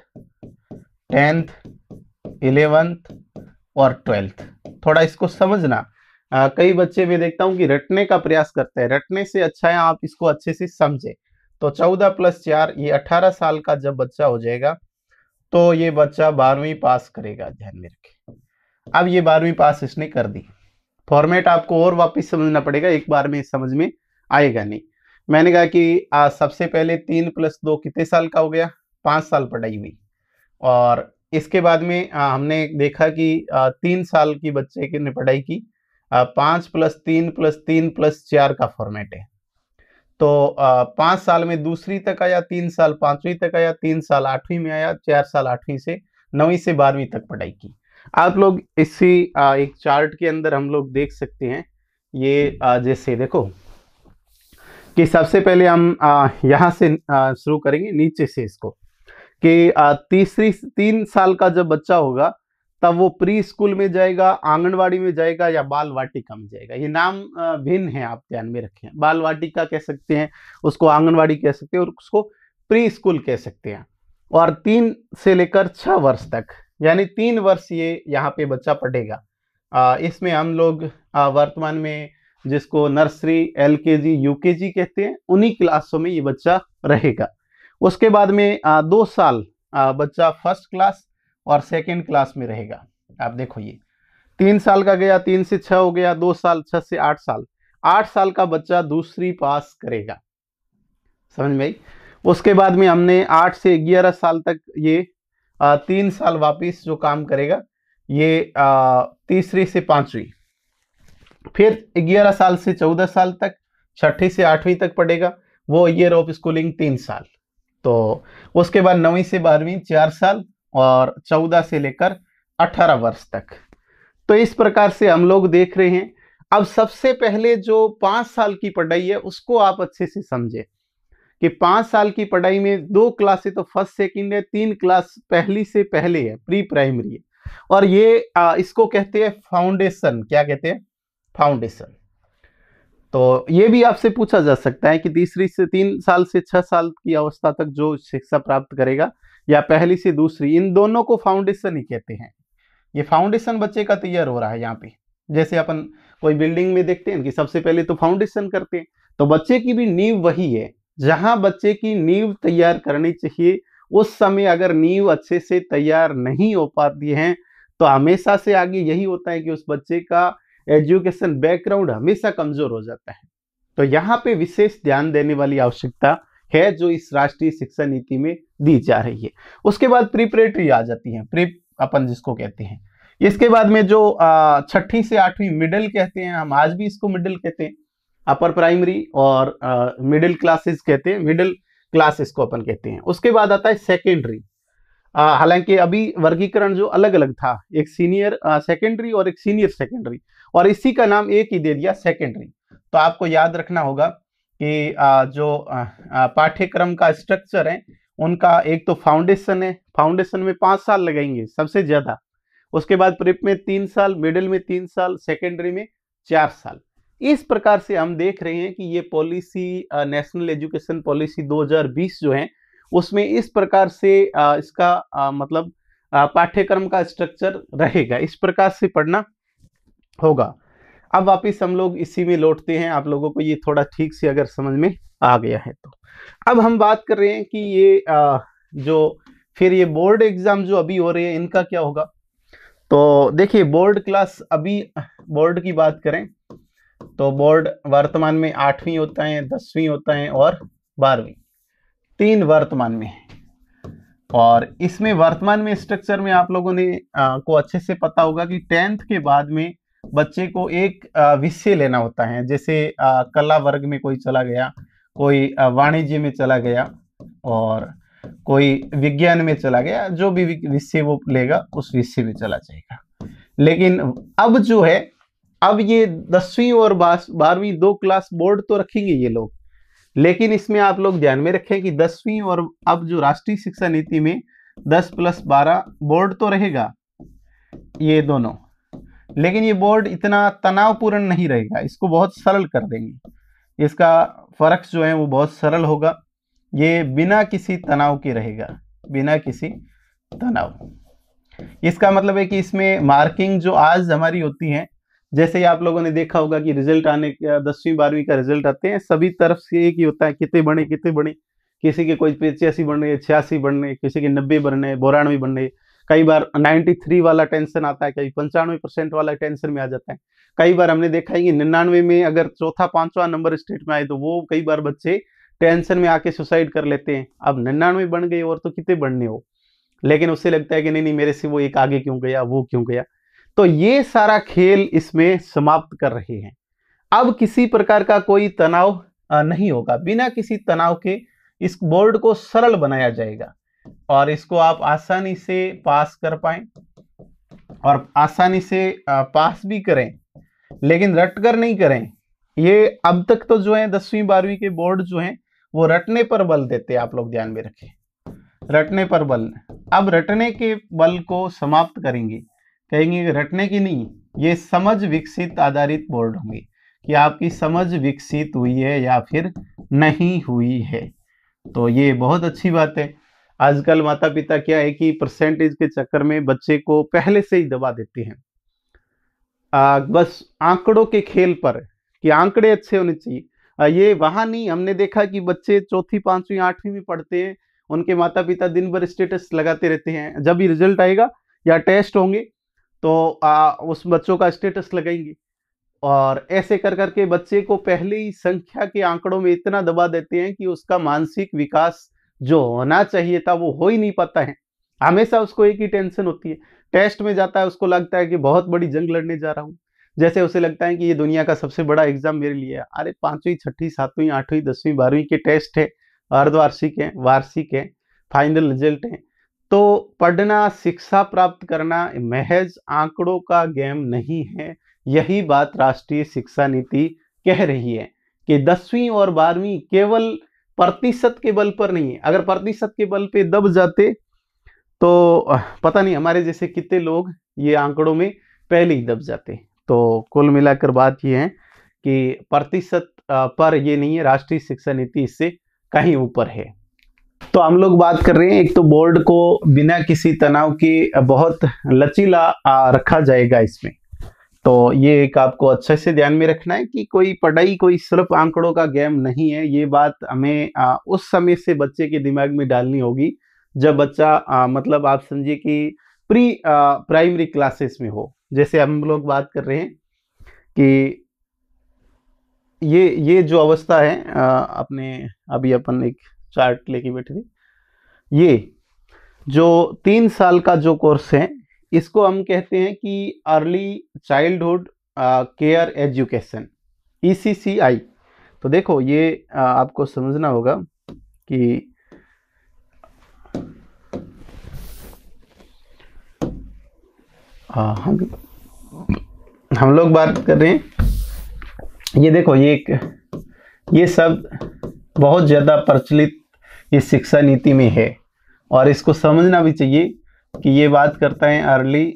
10th 11th और 12th। थोड़ा इसको समझना, कई बच्चे मैं देखता हूं कि रटने का प्रयास करते हैं, रटने से अच्छा है आप इसको अच्छे से समझे। तो 14 प्लस 4 ये 18 साल का जब बच्चा हो जाएगा तो ये बच्चा 12वीं पास करेगा, ध्यान में रखें। अब ये 12वीं पास इसने कर दी। फॉर्मेट आपको और वापस समझना पड़ेगा, एक बार में समझ में आएगा नहीं। मैंने कहा कि सबसे पहले 3 प्लस 2 कितने साल का हो गया, 5 साल पढ़ाई हुई। और इसके बाद में हमने देखा कि 3 साल की बच्चे की ने पढ़ाई की, 5 प्लस 3 प्लस 3 प्लस 4 का फॉर्मेट है। तो 5 साल में दूसरी तक आया, 3 साल 5वीं तक आया, 3 साल 8वीं में आया, 4 साल 8वीं से 9वीं से 12वीं तक पढ़ाई की। आप लोग इसी एक चार्ट के अंदर हम लोग देख सकते हैं, ये जैसे देखो कि सबसे पहले हम यहाँ से शुरू करेंगे नीचे से इसको, कि 3 साल का जब बच्चा होगा तब वो प्री स्कूल में जाएगा, आंगनवाड़ी में जाएगा या बाल वाटिका में जाएगा। ये नाम भिन्न है, आप ध्यान में रखें। बाल वाटिका कह सकते हैं, उसको आंगनवाड़ी कह सकते हैं और उसको प्री स्कूल कह सकते हैं। और 3 से लेकर 6 वर्ष तक, यानी 3 वर्ष ये यहाँ पे बच्चा पढ़ेगा। इसमें हम लोग वर्तमान में जिसको नर्सरी LKG UKG कहते हैं, उन्हीं क्लासों में ये बच्चा रहेगा। उसके बाद में 2 साल बच्चा फर्स्ट क्लास और सेकंड क्लास में रहेगा। आप देखो ये 3 साल का गया, 3 से 6 हो गया, 2 साल, 6 से 8 साल, 8 साल का बच्चा दूसरी पास करेगा, समझ में आई। उसके बाद में हमने 8 से 11 साल तक ये 3 साल वापिस जो काम करेगा, ये तीसरी से 5वीं, फिर 11 साल से 14 साल तक, 6ठी से 8वीं तक पढ़ेगा, वो ईयर ऑफ स्कूलिंग 3 साल। तो उसके बाद 9वीं से 12वीं 4 साल और 14 से लेकर 18 वर्ष तक। तो इस प्रकार से हम लोग देख रहे हैं। अब सबसे पहले जो 5 साल की पढ़ाई है उसको आप अच्छे से समझे कि 5 साल की पढ़ाई में 2 क्लासें तो फर्स्ट सेकंड है, 3 क्लास पहली से पहले है, प्री प्राइमरी है। और ये इसको कहते हैं फाउंडेशन। क्या कहते हैं? फाउंडेशन। तो ये भी आपसे पूछा जा सकता है कि तीसरी से 3 साल से 6 साल की अवस्था तक जो शिक्षा प्राप्त करेगा या पहली से दूसरी, इन दोनों को फाउंडेशन ही कहते हैं। ये फाउंडेशन बच्चे का तैयार हो रहा है यहाँ पे। जैसे अपन कोई बिल्डिंग में देखते हैं कि सबसे पहले तो फाउंडेशन करते हैं, तो बच्चे की भी नींव वही है। जहां बच्चे की नींव तैयार करनी चाहिए, उस समय अगर नींव अच्छे से तैयार नहीं हो पाती है तो हमेशा से आगे यही होता है कि उस बच्चे का एजुकेशन बैकग्राउंड हमेशा कमजोर हो जाता है। तो यहाँ पे विशेष ध्यान देने वाली आवश्यकता है जो इस राष्ट्रीय शिक्षा नीति में दी जा रही है। उसके बाद प्रिपरेटरी आ जाती है, प्रिप अपन जिसको कहते हैं। इसके बाद में जो 6ठी से 8वीं मिडिल कहते हैं, हम आज भी इसको मिडिल कहते हैं, अपर प्राइमरी और मिडिल क्लासेस कहते हैं, मिडिल क्लास इसको अपन कहते हैं। उसके बाद आता है सेकेंडरी। हालांकि अभी वर्गीकरण जो अलग अलग था, एक सीनियर सेकेंडरी और एक सीनियर सेकेंडरी, और इसी का नाम एक ही दे दिया सेकेंडरी। तो आपको याद रखना होगा कि जो पाठ्यक्रम का स्ट्रक्चर है उनका एक तो फाउंडेशन है, फाउंडेशन में 5 साल लगेंगे सबसे ज्यादा। उसके बाद प्रिप में 3 साल, मिडिल में 3 साल, सेकेंडरी में 4 साल। इस प्रकार से हम देख रहे हैं कि ये पॉलिसी नेशनल एजुकेशन पॉलिसी 2020 जो है उसमें इस प्रकार से इसका मतलब पाठ्यक्रम का स्ट्रक्चर रहेगा। इस प्रकार से पढ़ना होगा। अब वापिस हम लोग इसी में लौटते हैं, आप लोगों को ये थोड़ा ठीक से अगर समझ में आ गया है तो। अब हम बात कर रहे हैं कि ये जो फिर ये बोर्ड एग्जाम जो अभी हो रहे हैं इनका क्या होगा। तो देखिए बोर्ड क्लास, अभी बोर्ड की बात करें तो बोर्ड वर्तमान में 8वीं होता है, 10वीं होता है और 12वीं, 3 वर्तमान में है। और इसमें वर्तमान में स्ट्रक्चर में आप लोगों ने को अच्छे से पता होगा कि 10th के बाद में बच्चे को एक विषय लेना होता है। जैसे कला वर्ग में कोई चला गया, कोई वाणिज्य में चला गया, और कोई विज्ञान में चला गया, जो भी विषय वो लेगा उस विषय में चला जाएगा। लेकिन अब जो है, अब ये 10वीं और 12वीं 2 क्लास बोर्ड तो रखेंगे ये लोग, लेकिन इसमें आप लोग ध्यान में रखें कि 10वीं और अब जो राष्ट्रीय शिक्षा नीति में 10+12 बोर्ड तो रहेगा ये दोनों, लेकिन ये बोर्ड इतना तनावपूर्ण नहीं रहेगा, इसको बहुत सरल कर देंगे। इसका फर्क जो है वो बहुत सरल होगा, ये बिना किसी तनाव के रहेगा, बिना किसी तनाव। इसका मतलब है कि इसमें मार्किंग जो आज हमारी होती है, जैसे ही आप लोगों ने देखा होगा कि रिजल्ट आने 10वीं 12वीं का रिजल्ट आते हैं, सभी तरफ से एक ही होता है, कितने बने कितने बने, किसी के कोई 85 बन रहे, 86 बन रहे, किसी के 90 बन रहे, 92 बन रहे, कई बार 93 वाला टेंशन आता है, कई 95% वाला टेंशन में आ जाता है। कई बार हमने देखा है कि 99 में अगर चौथा 5वां नंबर स्टेट में आए तो वो कई बार बच्चे टेंशन में आके सुसाइड कर लेते हैं। अब 99 बन गए और तो कितने बढ़ने हो, लेकिन उससे लगता है कि नहीं नहीं मेरे से वो एक आगे क्यों गया, वो क्यों गया। तो ये सारा खेल इसमें समाप्त कर रहे हैं। अब किसी प्रकार का कोई तनाव नहीं होगा, बिना किसी तनाव के इस बोर्ड को सरल बनाया जाएगा और इसको आप आसानी से पास कर पाएं और आसानी से पास भी करें, लेकिन रटकर नहीं करें। ये अब तक तो जो है 10वीं 12वीं के बोर्ड जो हैं वो रटने पर बल देते हैं, आप लोग ध्यान में रखें, रटने पर बल। अब रटने के बल को समाप्त करेंगे, कहेंगे रटने की नहीं, ये समझ विकसित आधारित बोर्ड होंगे कि आपकी समझ विकसित हुई है या फिर नहीं हुई है। तो ये बहुत अच्छी बात है। आजकल माता पिता क्या है कि परसेंटेज के चक्कर में बच्चे को पहले से ही दबा देते हैं, बस आंकड़ों के खेल पर कि आंकड़े अच्छे होने चाहिए। ये वहां नहीं, हमने देखा कि बच्चे चौथी 5वीं 8वीं में पढ़ते हैं, उनके माता पिता दिन भर स्टेटस लगाते रहते हैं, जब भी रिजल्ट आएगा या टेस्ट होंगे तो उस बच्चों का स्टेटस लगाएंगे और ऐसे कर करके बच्चे को पहले ही संख्या के आंकड़ों में इतना दबा देते हैं कि उसका मानसिक विकास जो होना चाहिए था वो हो ही नहीं पाता है। हमेशा उसको एक ही टेंशन होती है, टेस्ट में जाता है उसको लगता है कि बहुत बड़ी जंग लड़ने जा रहा हूँ, जैसे उसे लगता है कि ये दुनिया का सबसे बड़ा एग्जाम मेरे लिए है। अरे 5वीं 6वीं 7वीं 8वीं 10वीं 12वीं के टेस्ट है, अर्धवार्षिक है, वार्षिक है, फाइनल रिजल्ट है। तो पढ़ना, शिक्षा प्राप्त करना महज आंकड़ों का गेम नहीं है। यही बात राष्ट्रीय शिक्षा नीति कह रही है कि 10वीं और 12वीं केवल प्रतिशत के बल पर नहीं है। अगर प्रतिशत के बल पे दब जाते तो पता नहीं हमारे जैसे कितने लोग ये आंकड़ों में पहले ही दब जाते। तो कुल मिलाकर बात ये है कि प्रतिशत पर ये नहीं है, राष्ट्रीय शिक्षा नीति इससे कहीं ऊपर है। तो हम लोग बात कर रहे हैं, एक तो बोर्ड को बिना किसी तनाव के बहुत लचीला रखा जाएगा इसमें। तो ये एक आपको अच्छे से ध्यान में रखना है कि कोई पढ़ाई कोई सिर्फ आंकड़ों का गेम नहीं है। ये बात हमें उस समय से बच्चे के दिमाग में डालनी होगी जब बच्चा मतलब आप समझिए कि प्राइमरी क्लासेस में हो। जैसे हम लोग बात कर रहे हैं कि ये जो अवस्था है, अपने अभी अपन एक चार्ट लेके बैठे थे, ये जो 3 साल का जो कोर्स है इसको हम कहते हैं कि early childhood care education, ECCI। तो देखो ये आपको समझना होगा कि हम लोग बात कर रहे हैं, ये देखो ये शब्द बहुत ज़्यादा प्रचलित इस शिक्षा नीति में है और इसको समझना भी चाहिए कि ये बात करता है अर्ली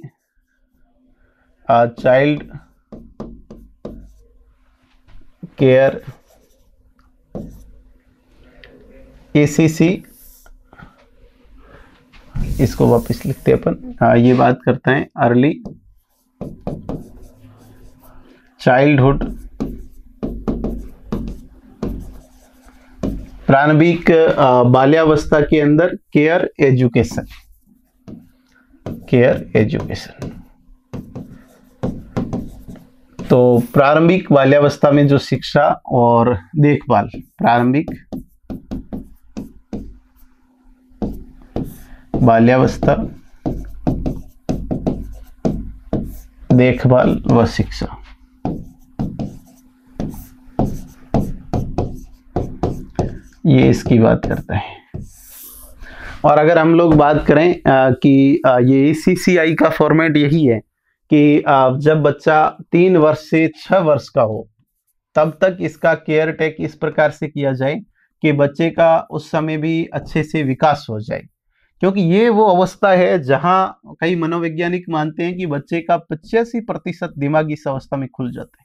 चाइल्ड केयर ACC, इसको वापस लिखते हैं अपन। ये बात करता है अर्ली चाइल्डहुड, प्रारंभिक बाल्यावस्था के अंदर केयर एजुकेशन, केयर एजुकेशन। तो प्रारंभिक बाल्यावस्था में जो शिक्षा और देखभाल, प्रारंभिक बाल्यावस्था, देखभाल व शिक्षा, ये इसकी बात करता है। और अगर हम लोग बात करें कि ये CCI का फॉर्मेट यही है कि जब बच्चा 3 वर्ष से 6 वर्ष का हो तब तक इसका केयर टेक इस प्रकार से किया जाए कि बच्चे का उस समय भी अच्छे से विकास हो जाए, क्योंकि ये वो अवस्था है जहां कई मनोवैज्ञानिक मानते हैं कि बच्चे का 85% दिमाग इस अवस्था में खुल जाता है।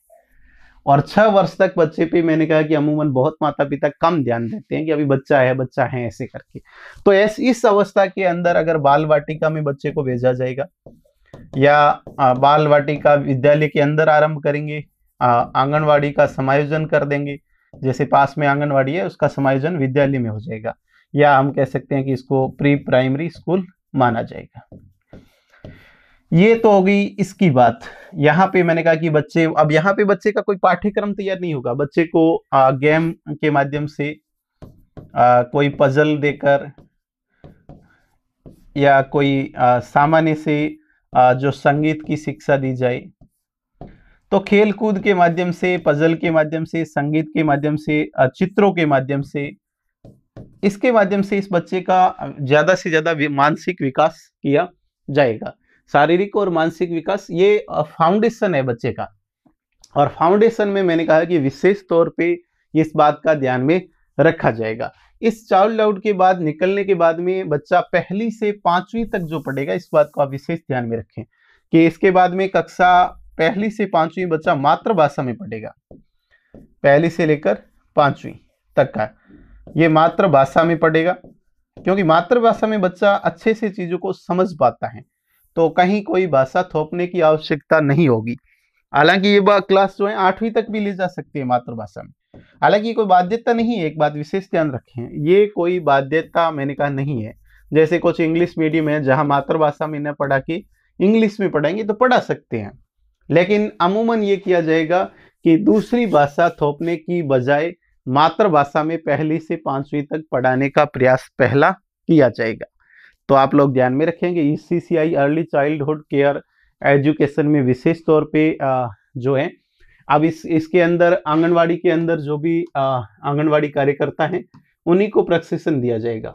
और 6 वर्ष तक बच्चे पे मैंने कहा कि अमूमन बहुत माता पिता कम ध्यान देते हैं कि अभी बच्चा है ऐसे करके। तो इस अवस्था के अंदर अगर बाल वाटिका में बच्चे को भेजा जाएगा या बाल वाटिका विद्यालय के अंदर आरंभ करेंगे, आंगनवाड़ी का समायोजन कर देंगे, जैसे पास में आंगनवाड़ी है उसका समायोजन विद्यालय में हो जाएगा, या हम कह सकते हैं कि इसको प्री प्राइमरी स्कूल माना जाएगा। ये तो हो गई इसकी बात। यहाँ पे मैंने कहा कि अब यहाँ पे बच्चे का कोई पाठ्यक्रम तैयार नहीं होगा, बच्चे को गेम के माध्यम से कोई पजल देकर या कोई सामान्य से जो संगीत की शिक्षा दी जाए, तो खेल कूद के माध्यम से, पजल के माध्यम से, संगीत के माध्यम से, चित्रों के माध्यम से, इसके माध्यम से इस बच्चे का ज्यादा से ज्यादा मानसिक विकास किया जाएगा। शारीरिक और मानसिक विकास ये फाउंडेशन है बच्चे का, और फाउंडेशन में मैंने कहा कि विशेष तौर पे इस बात का ध्यान में रखा जाएगा। इस चाइल्ड आउट के बाद निकलने के बाद में बच्चा 1ली से 5वीं तक जो पढ़ेगा, इस बात को आप विशेष ध्यान में रखें कि इसके बाद में कक्षा 1ली से 5वीं बच्चा मातृभाषा में पढ़ेगा। 1ली से लेकर 5वीं तक का ये मातृभाषा में पढ़ेगा, क्योंकि मातृभाषा में बच्चा अच्छे से चीजों को समझ पाता है, तो कहीं कोई भाषा थोपने की आवश्यकता नहीं होगी। हालांकि ये क्लास जो है 8वीं तक भी ली जा सकती है मातृभाषा में, हालांकि कोई बाध्यता नहीं है। एक बात विशेष ध्यान रखें, ये कोई बाध्यता मैंने कहा नहीं है। जैसे कुछ इंग्लिश मीडियम है जहां मातृभाषा में न पढ़ा के इंग्लिश में पढ़ाएंगे तो पढ़ा सकते हैं, लेकिन अमूमन ये किया जाएगा कि दूसरी भाषा थोपने की बजाय मातृभाषा में 1ली से 5वीं तक पढ़ाने का प्रयास पहला किया जाएगा। तो आप लोग ध्यान में रखेंगे CCI early childhood care education में विशेष तौर पे जो है, अब इसके अंदर आंगनवाड़ी के अंदर जो भी आंगनवाड़ी कार्यकर्ता हैं उन्हीं को प्रशिक्षण दिया जाएगा।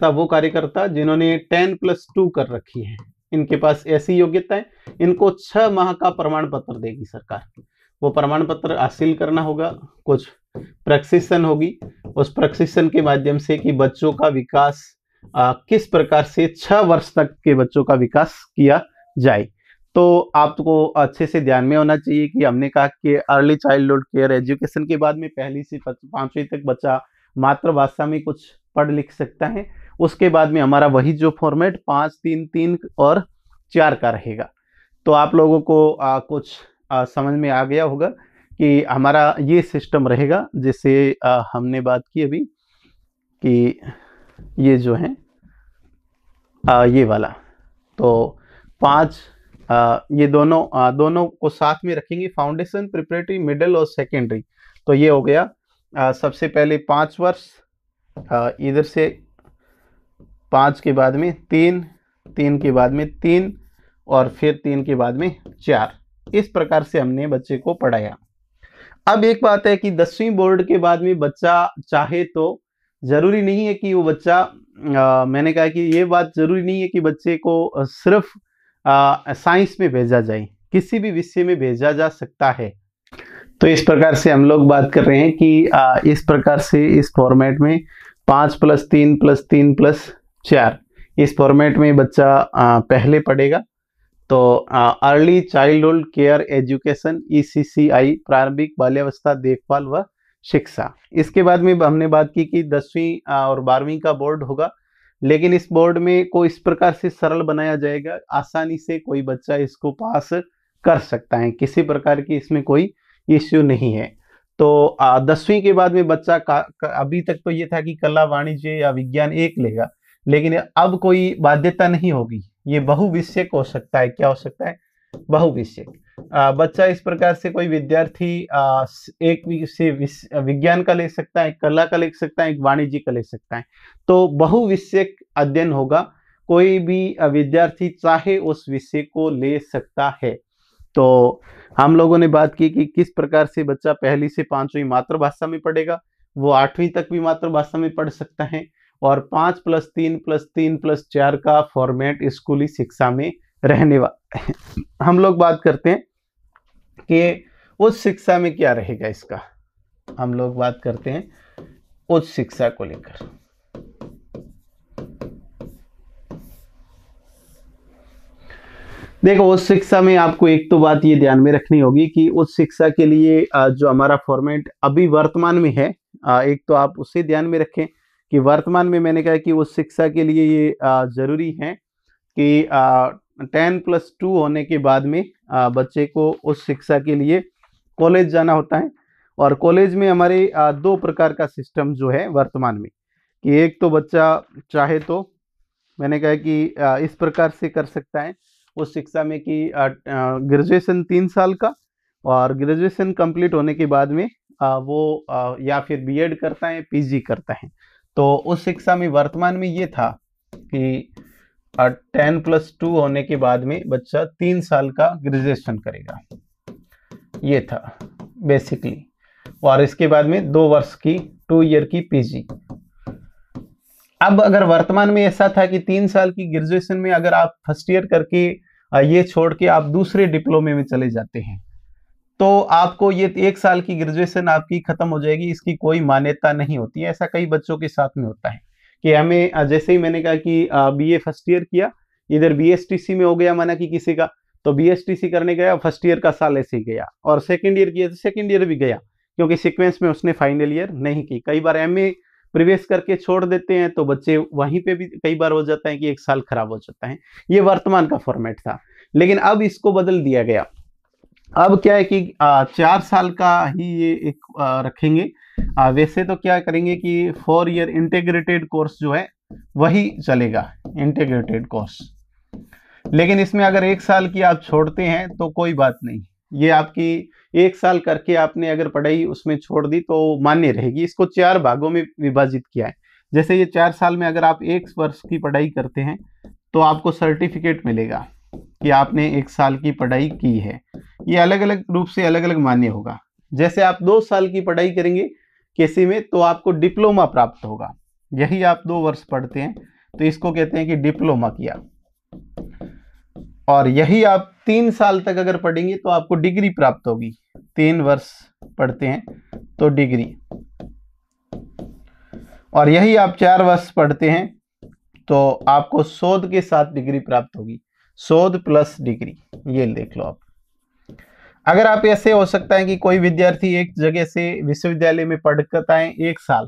वो कार्यकर्ता जिन्होंने 10+2 कर रखी है, इनके पास ऐसी योग्यता है, इनको 6 माह का प्रमाण पत्र देगी सरकार। वो प्रमाण पत्र हासिल करना होगा, कुछ प्रशिक्षण होगी, उस प्रशिक्षण के माध्यम से कि बच्चों का विकास किस प्रकार से 6 वर्ष तक के बच्चों का विकास किया जाए। तो आपको अच्छे से ध्यान में होना चाहिए कि हमने कहा कि अर्ली चाइल्डहुड केयर एजुकेशन के बाद में 1ली से 5वीं तक बच्चा मातृभाषा में कुछ पढ़ लिख सकता है। उसके बाद में हमारा वही जो फॉर्मेट 5-3-3 और 4 का रहेगा। तो आप लोगों को कुछ समझ में आ गया होगा कि हमारा ये सिस्टम रहेगा, जिससे हमने बात की अभी कि ये जो है ये वाला, तो 5 ये दोनों को साथ में रखेंगे, फाउंडेशन, प्रिपरेटरी, मिडिल और सेकेंडरी। तो ये हो गया सबसे पहले 5 वर्ष, इधर से 5 के बाद में 3, 3 के बाद में 3 और फिर 3 के बाद में 4। इस प्रकार से हमने बच्चे को पढ़ाया। अब एक बात है कि 10वीं बोर्ड के बाद में बच्चा चाहे तो जरूरी नहीं है कि वो बच्चा मैंने कहा कि ये बात जरूरी नहीं है कि बच्चे को सिर्फ साइंस में भेजा जाए, किसी भी विषय में भेजा जा सकता है। तो इस प्रकार से हम लोग बात कर रहे हैं कि इस प्रकार से इस फॉर्मेट में 5+3+3+4 इस फॉर्मेट में बच्चा पहले पढ़ेगा। तो early childhood care education ECCI प्रारंभिक बाल्यावस्था देखभाल व शिक्षा। इसके बाद में हमने बात की कि 10वीं और 12वीं का बोर्ड होगा, लेकिन इस बोर्ड में को इस प्रकार से सरल बनाया जाएगा, आसानी से कोई बच्चा इसको पास कर सकता है, किसी प्रकार की इसमें कोई इश्यू नहीं है। तो 10वीं के बाद में बच्चा अभी तक तो ये था कि कला, वाणिज्य या विज्ञान एक लेगा, लेकिन अब कोई बाध्यता नहीं होगी, ये बहुविषयक हो सकता है। क्या हो सकता है? बहुविषयक। बच्चा इस प्रकार से कोई विद्यार्थी एक विषय विज्ञान का ले सकता है, एक कला का ले सकता है, एक वाणिज्य का ले सकता है। तो बहुविषयक अध्ययन होगा, कोई भी विद्यार्थी चाहे उस विषय को ले सकता है। तो हम लोगों ने बात की कि किस प्रकार से बच्चा 1ली से 5वीं मातृभाषा में पढ़ेगा, वो 8वीं तक भी मातृभाषा में पढ़ सकता है, और 5+3+3+4 का फॉर्मेट स्कूली शिक्षा में रहने वाला है। हम लोग बात करते हैं कि उच्च शिक्षा में क्या रहेगा इसका। हम लोग बात करते हैं उच्च शिक्षा को लेकर। देखो, उच्च शिक्षा में आपको एक तो बात ये ध्यान में रखनी होगी कि उच्च शिक्षा के लिए जो हमारा फॉर्मेट अभी वर्तमान में है, एक तो आप उसे ध्यान में रखें कि वर्तमान में मैंने कहा कि उच्च शिक्षा के लिए ये जरूरी है कि 10+2 होने के बाद में बच्चे को उच्च शिक्षा के लिए कॉलेज जाना होता है। और कॉलेज में हमारे दो प्रकार का सिस्टम जो है वर्तमान में, कि एक तो बच्चा चाहे तो मैंने कहा कि इस प्रकार से कर सकता है उस शिक्षा में कि ग्रेजुएशन 3 साल का, और ग्रेजुएशन कंप्लीट होने के बाद में वो या फिर बीएड करता है, पीजी करता है। तो उस शिक्षा में वर्तमान में ये था कि 10+2 होने के बाद में बच्चा 3 साल का ग्रेजुएशन करेगा, ये था बेसिकली। और इसके बाद में 2 वर्ष की 2 ईयर की पीजी। अब अगर वर्तमान में ऐसा था कि 3 साल की ग्रेजुएशन में अगर आप फर्स्ट ईयर करके ये छोड़ के आप दूसरे डिप्लोमे में चले जाते हैं, तो आपको ये 1 साल की ग्रेजुएशन आपकी खत्म हो जाएगी, इसकी कोई मान्यता नहीं होती है। ऐसा कई बच्चों के साथ में होता है कि हमें जैसे ही मैंने कहा कि बीए फर्स्ट ईयर किया, इधर बीएसटीसी में हो गया माना कि किसी का, तो बीएसटीसी करने गया, फर्स्ट ईयर का साल ऐसे ही गया, और सेकेंड ईयर किया तो सेकेंड ईयर भी गया, क्योंकि सीक्वेंस में उसने फाइनल ईयर नहीं की। कई बार एमए प्रवेश करके छोड़ देते हैं तो बच्चे वहीं पे भी कई बार हो जाता है कि 1 साल खराब हो जाता है। ये वर्तमान का फॉर्मेट था, लेकिन अब इसको बदल दिया गया। अब क्या है कि 4 साल का ही ये एक रखेंगे। वैसे तो क्या करेंगे कि 4 ईयर इंटीग्रेटेड कोर्स जो है वही चलेगा, इंटीग्रेटेड कोर्स। लेकिन इसमें अगर 1 साल की आप छोड़ते हैं तो कोई बात नहीं, ये आपकी 1 साल करके आपने अगर पढ़ाई उसमें छोड़ दी तो मान्य रहेगी। इसको 4 भागों में विभाजित किया है। जैसे ये 4 साल में अगर आप 1 वर्ष की पढ़ाई करते हैं तो आपको सर्टिफिकेट मिलेगा कि आपने 1 साल की पढ़ाई की है। ये अलग अलग रूप से अलग अलग मान्य होगा। जैसे आप 2 साल की पढ़ाई करेंगे किसी में तो आपको डिप्लोमा प्राप्त होगा। यही आप 2 वर्ष पढ़ते हैं तो इसको कहते हैं कि डिप्लोमा किया। और यही आप 3 साल तक अगर पढ़ेंगे तो आपको डिग्री प्राप्त होगी। 3 वर्ष पढ़ते हैं तो डिग्री। और यही आप 4 वर्ष पढ़ते हैं तो आपको शोध के साथ डिग्री प्राप्त होगी, शोध प्लस डिग्री। ये देख लो आप। अगर आप ऐसे हो सकता है कि कोई विद्यार्थी एक जगह से विश्वविद्यालय में पढ़ करता है 1 साल,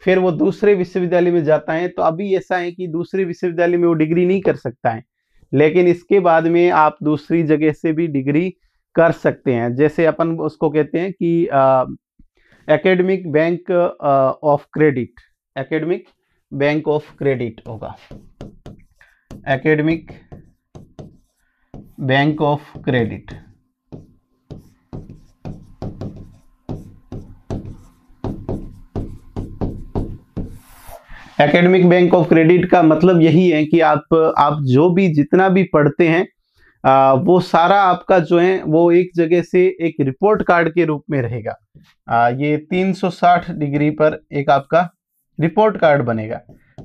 फिर वो दूसरे विश्वविद्यालय में जाता है, तो अभी ऐसा है कि दूसरे विश्वविद्यालय में वो डिग्री नहीं कर सकता है, लेकिन इसके बाद में आप दूसरी जगह से भी डिग्री कर सकते हैं। जैसे अपन उसको कहते हैं कि academic bank of credit, academic bank of credit होगा, academic bank of credit. Academic bank of credit का मतलब यही है कि आप जो भी जितना भी पढ़ते हैं वो सारा आपका जो है वो एक जगह से एक रिपोर्ट कार्ड के रूप में रहेगा। ये 360 डिग्री पर एक आपका रिपोर्ट कार्ड बनेगा,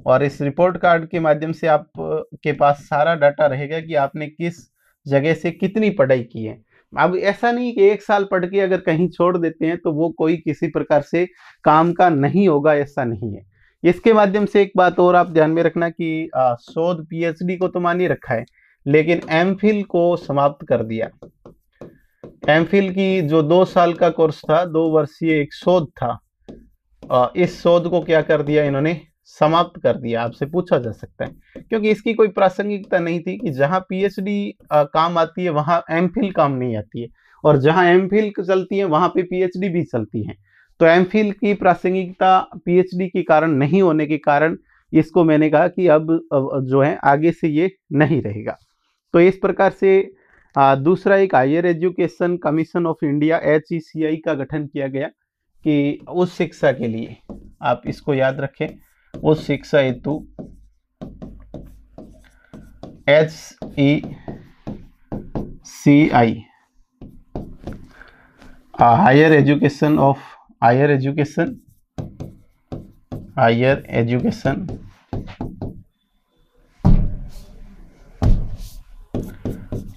और इस रिपोर्ट कार्ड के माध्यम से आप के पास सारा डाटा रहेगा कि आपने किस जगह से कितनी पढ़ाई की है। अब ऐसा नहीं कि 1 साल पढ़ के अगर कहीं छोड़ देते हैं तो वो कोई किसी प्रकार से काम का नहीं होगा, ऐसा नहीं है। इसके माध्यम से एक बात और आप ध्यान में रखना कि शोध पीएचडी को तो मान्य रखा है, लेकिन एमफिल को समाप्त कर दिया। एमफिल की जो 2 साल का कोर्स था, 2 वर्षीय एक शोध था, इस शोध को क्या कर दिया इन्होंने, समाप्त कर दिया। आपसे पूछा जा सकता है, क्योंकि इसकी कोई प्रासंगिकता नहीं थी कि जहां पीएचडी काम आती है वहां एमफिल काम नहीं आती है, और जहां एमफिल चलती है वहां पे पीएचडी भी चलती है। तो एमफिल की प्रासंगिकता पीएचडी के कारण नहीं होने के कारण इसको मैंने कहा कि अब जो है आगे से ये नहीं रहेगा। तो इस प्रकार से दूसरा एक higher education commission of India HECI का गठन किया गया कि उस शिक्षा के लिए, आप इसको याद रखें, उस शिक्षा हेतु HECI higher education higher education,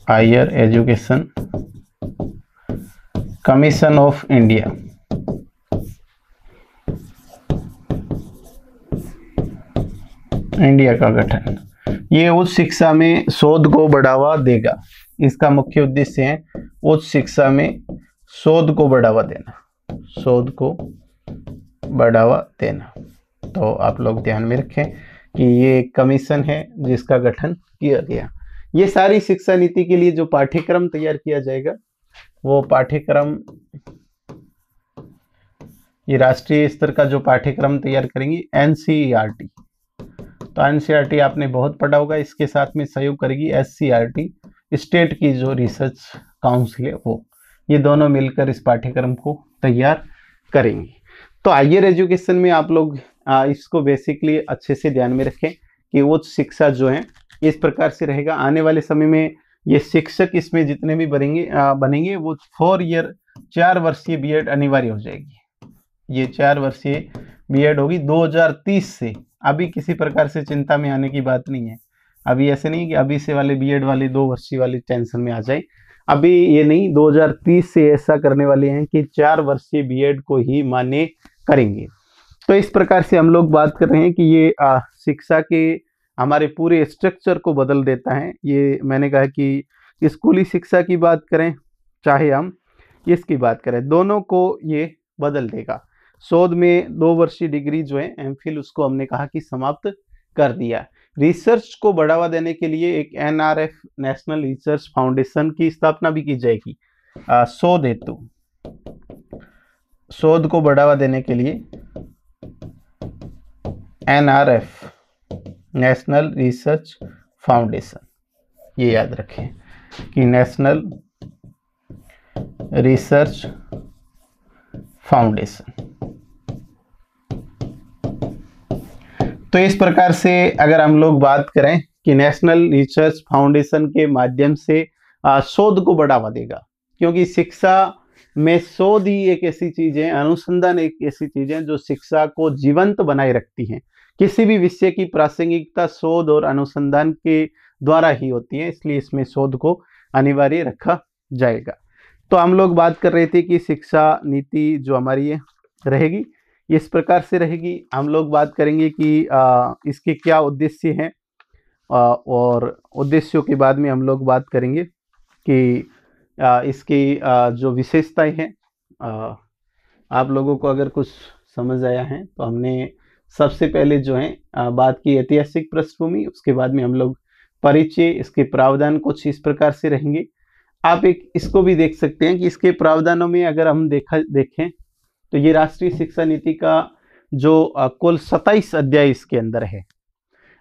higher education commission of India. India का गठन, ये उच्च शिक्षा में शोध को बढ़ावा देगा। इसका मुख्य उद्देश्य है उच्च शिक्षा में शोध को बढ़ावा देना, शोध को बढ़ावा देना। तो आप लोग ध्यान में रखें कि ये कमीशन है जिसका गठन किया गया। ये सारी शिक्षा नीति के लिए जो पाठ्यक्रम तैयार किया जाएगा वो पाठ्यक्रम, ये राष्ट्रीय स्तर का जो पाठ्यक्रम तैयार करेंगी एनसीईआरटी। तो एनसीईआरटी आपने बहुत पढ़ा होगा, इसके साथ में सहयोग करेगी एससीईआरटी, स्टेट की जो रिसर्च काउंसिल है वो। ये दोनों मिलकर इस पाठ्यक्रम को तैयार करेंगे। तो हायर एजुकेशन में आप लोग इसको बेसिकली अच्छे से ध्यान में रखें कि उच्च शिक्षा जो है इस प्रकार से रहेगा। आने वाले समय में ये शिक्षक इसमें जितने भी बनेंगे वो 4 वर्षीय बीएड अनिवार्य हो जाएगी। ये 4 वर्षीय बीएड होगी 2030 से। अभी किसी प्रकार से चिंता में आने की बात नहीं है। अभी ऐसे नहीं कि अभी से वाले बीएड वाले 2 वर्षीय वाली टेंशन में आ जाए। अभी ये नहीं, 2030 से ऐसा करने वाले हैं कि 4 वर्षीय बीएड को ही मान्य करेंगे। तो इस प्रकार से हम लोग बात कर रहे हैं कि ये शिक्षा के हमारे पूरे स्ट्रक्चर को बदल देता है। ये मैंने कहा कि स्कूली शिक्षा की बात करें चाहे हम इसकी बात करें, दोनों को ये बदल देगा। शोध में 2 वर्षीय डिग्री जो है एमफिल, उसको हमने कहा कि समाप्त कर दिया। रिसर्च को बढ़ावा देने के लिए एक एनआरएफ, नेशनल रिसर्च फाउंडेशन की स्थापना भी की जाएगी शोध हेतु। शोध को बढ़ावा देने के लिए एनआरएफ, नेशनल रिसर्च फाउंडेशन, ये याद रखें कि नेशनल रिसर्च फाउंडेशन। तो इस प्रकार से अगर हम लोग बात करें कि नेशनल रिसर्च फाउंडेशन के माध्यम से शोध को बढ़ावा देगा, क्योंकि शिक्षा में शोध ही एक ऐसी चीज है, अनुसंधान एक ऐसी चीज है जो शिक्षा को जीवंत बनाए रखती है। किसी भी विषय की प्रासंगिकता शोध और अनुसंधान के द्वारा ही होती है, इसलिए इसमें शोध को अनिवार्य रखा जाएगा। तो हम लोग बात कर रहे थे कि शिक्षा नीति जो हमारी है रहेगी इस प्रकार से रहेगी। हम लोग बात करेंगे कि इसके क्या उद्देश्य हैं, और उद्देश्यों के बाद में हम लोग बात करेंगे कि इसकी जो विशेषताएं हैं। आप लोगों को अगर कुछ समझ आया है तो हमने सबसे पहले जो है बात की ऐतिहासिक पृष्ठभूमि, उसके बाद में हम लोग परिचय, इसके प्रावधान कुछ इस प्रकार से रहेंगे। आप एक इसको भी देख सकते हैं कि इसके प्रावधानों में अगर हम देखें तो ये राष्ट्रीय शिक्षा नीति का जो कुल 27 अध्याय इसके अंदर है।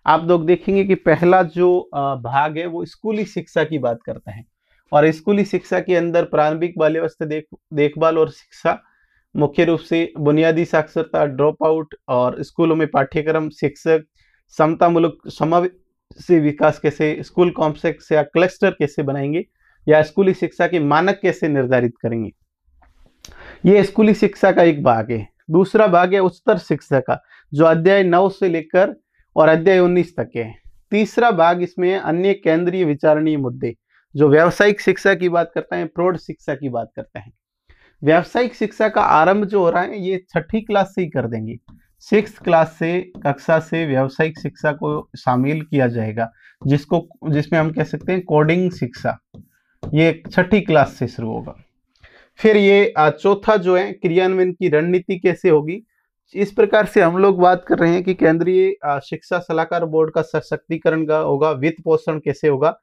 आप लोग देखेंगे कि पहला जो भाग है वो स्कूली शिक्षा की बात करता है, और स्कूली शिक्षा के अंदर प्रारंभिक बाल्यावस्था देखभाल और शिक्षा, मुख्य रूप से बुनियादी साक्षरता, ड्रॉप आउट, और स्कूलों में पाठ्यक्रम, शिक्षक, समतामूलक समावेशी विकास कैसे, स्कूल कॉम्प्लेक्स या क्लस्टर कैसे बनाएंगे, या स्कूली शिक्षा के मानक कैसे निर्धारित करेंगे। ये स्कूली शिक्षा का एक भाग है। दूसरा भाग है उच्चतर शिक्षा का, जो अध्याय 9 से लेकर और अध्याय 19 तक है। तीसरा भाग इसमें अन्य केंद्रीय विचारणीय मुद्दे, जो व्यावसायिक शिक्षा की बात करता है, प्रौढ़ शिक्षा की बात करता है। व्यावसायिक शिक्षा का आरंभ जो हो रहा है ये 6ठी क्लास से ही कर देंगे। 6th क्लास से, कक्षा से व्यावसायिक शिक्षा को शामिल किया जाएगा, जिसमें हम कह सकते हैं कोडिंग शिक्षा, ये 6ठी क्लास से शुरू होगा। फिर ये चौथा जो है क्रियान्वयन की रणनीति कैसे होगी। इस प्रकार से हम लोग बात कर रहे हैं कि केंद्रीय शिक्षा सलाहकार बोर्ड का सशक्तिकरण का होगा, वित्त पोषण कैसे होगा।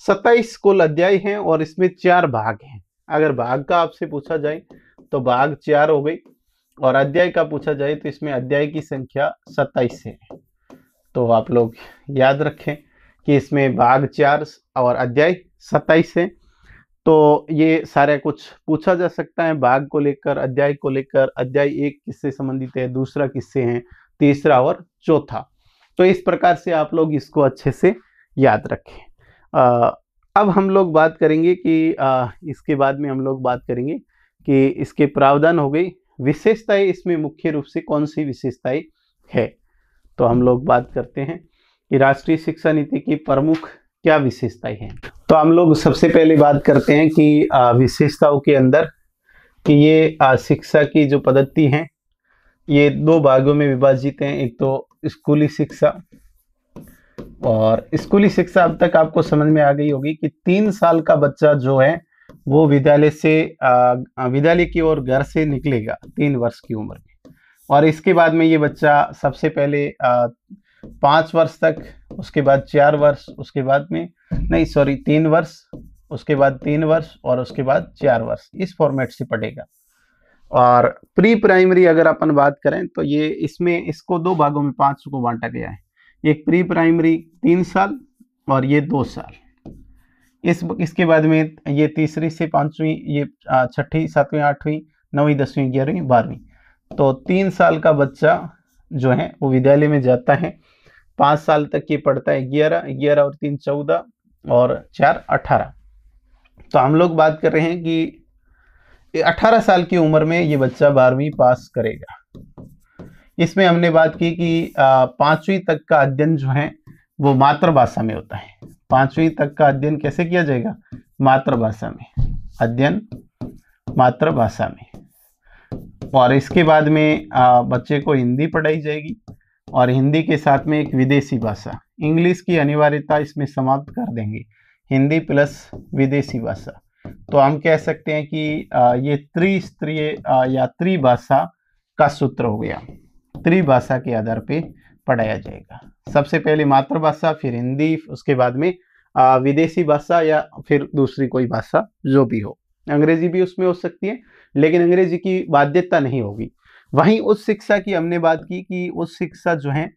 27 कुल अध्याय हैं और इसमें 4 भाग हैं। अगर भाग का आपसे पूछा जाए तो भाग 4 हो गई, और अध्याय का पूछा जाए तो इसमें अध्याय की संख्या 27 है। तो आप लोग याद रखें कि इसमें भाग 4 और अध्याय 27 है। तो ये सारा कुछ पूछा जा सकता है भाग को लेकर, अध्याय को लेकर। अध्याय 1 किससे संबंधित है, दूसरा किससे है, तीसरा और चौथा। तो इस प्रकार से आप लोग इसको अच्छे से याद रखें। अब हम लोग बात करेंगे कि इसके बाद में हम लोग बात करेंगे कि इसके प्रावधान हो गई। विशेषताएं इसमें मुख्य रूप से कौन सी विशेषताएं है। तो हम लोग बात करते हैं कि राष्ट्रीय शिक्षा नीति की प्रमुख क्या विशेषताएं हैं। तो हम लोग सबसे पहले बात करते हैं कि विशेषताओं के अंदर कि ये शिक्षा की जो पद्धति है ये दो भागों में विभाजित हैं। एक तो स्कूली शिक्षा, और स्कूली शिक्षा अब तक आपको समझ में आ गई होगी कि 3 साल का बच्चा जो है वो विद्यालय की ओर घर से निकलेगा 3 वर्ष की उम्र में, और इसके बाद में ये बच्चा सबसे पहले 5 वर्ष तक, उसके बाद 4 वर्ष, उसके बाद में 3 वर्ष, उसके बाद 3 वर्ष और उसके बाद 4 वर्ष, इस फॉर्मेट से पढ़ेगा। और प्री प्राइमरी अगर अपन बात करें तो ये इसको 2 भागों में 5 को बांटा गया है। एक प्री प्राइमरी 3 साल और ये 2 साल। इसके बाद में ये तीसरी से 5वीं, ये 6ठी, 7वीं, 8वीं, 9वीं, 10वीं, 11वीं, 12वीं। तो 3 साल का बच्चा जो है वो विद्यालय में जाता है। 5 साल तक ये पढ़ता है 11 और 3 14 और 4 18। तो हम लोग बात कर रहे हैं कि 18 साल की उम्र में ये बच्चा 12वीं पास करेगा। इसमें हमने बात की कि 5वीं तक का अध्ययन जो है वो मातृभाषा में होता है। 5वीं तक का अध्ययन कैसे किया जाएगा? मातृभाषा में, अध्ययन मातृभाषा में। और इसके बाद में बच्चे को हिंदी पढ़ाई जाएगी, और हिंदी के साथ में एक विदेशी भाषा, इंग्लिश की अनिवार्यता इसमें समाप्त कर देंगे, हिंदी प्लस विदेशी भाषा। तो हम कह सकते हैं कि ये त्रिस्तरीय या त्रिभाषा का सूत्र हो गया। त्रिभाषा के आधार पे पढ़ाया जाएगा। सबसे पहले मातृभाषा, फिर हिंदी, उसके बाद में विदेशी भाषा या फिर दूसरी कोई भाषा जो भी हो। अंग्रेजी भी उसमें हो सकती है, लेकिन अंग्रेजी की बाध्यता नहीं होगी। वहीं उस शिक्षा की हमने बात की कि उस शिक्षा जो है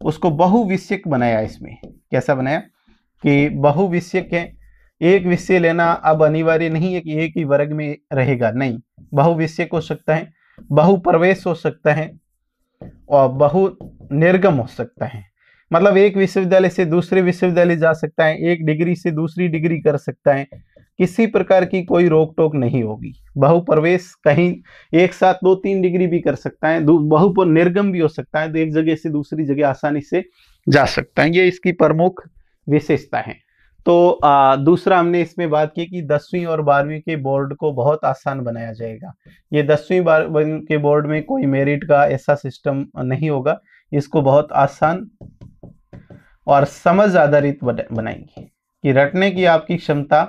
उसको बहुविषयक बनाया। इसमें कैसा बनाया कि बहुविषयक है। एक विषय लेना अब अनिवार्य नहीं है कि एक ही वर्ग में रहेगा, नहीं, बहुविषयक हो सकता है, बहुप्रवेश हो सकता है और बहु निर्गम हो सकता है। मतलब एक विश्वविद्यालय से दूसरे विश्वविद्यालय जा सकता है, एक डिग्री से दूसरी डिग्री कर सकता है, किसी प्रकार की कोई रोक टोक नहीं होगी। बहुप्रवेश कहीं एक साथ 2-3 डिग्री भी कर सकता है, बहु निर्गम भी हो सकता है, तो एक जगह से दूसरी जगह आसानी से जा सकता है। ये इसकी प्रमुख विशेषता है। तो दूसरा हमने इसमें बात की कि 10वीं और 12वीं के बोर्ड को बहुत आसान बनाया जाएगा। ये 10वीं 12वीं के बोर्ड में कोई मेरिट का ऐसा सिस्टम नहीं होगा। इसको बहुत आसान और समझ आधारित बनाएंगे कि रटने की आपकी क्षमता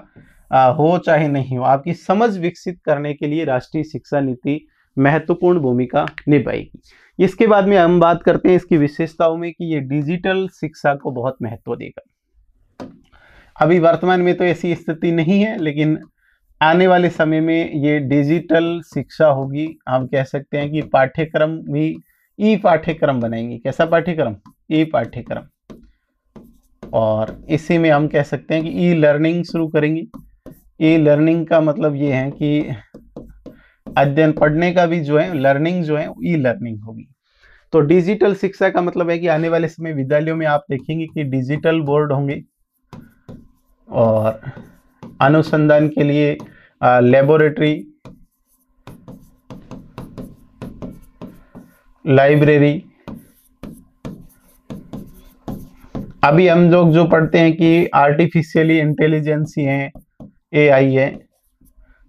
हो चाहे नहीं हो, आपकी समझ विकसित करने के लिए राष्ट्रीय शिक्षा नीति महत्वपूर्ण भूमिका निभाएगी। इसके बाद में हम बात करते हैं इसकी विशेषताओं में कि ये डिजिटल शिक्षा को बहुत महत्व देगा। अभी वर्तमान में तो ऐसी स्थिति नहीं है, लेकिन आने वाले समय में ये डिजिटल शिक्षा होगी। हम कह सकते हैं कि पाठ्यक्रम भी ई पाठ्यक्रम बनाएंगे। कैसा पाठ्यक्रम? ई पाठ्यक्रम। और इसी में हम कह सकते हैं कि ई लर्निंग शुरू करेंगे। ई लर्निंग का मतलब ये है कि अध्ययन, पढ़ने का भी जो है लर्निंग जो है ई लर्निंग होगी। तो डिजिटल शिक्षा का मतलब है कि आने वाले समय विद्यालयों में आप देखेंगे कि डिजिटल बोर्ड होंगे, और अनुसंधान के लिए लेबोरेटरी, लाइब्रेरी। अभी हम लोग जो पढ़ते हैं कि आर्टिफिशियली इंटेलिजेंस है, एआई है,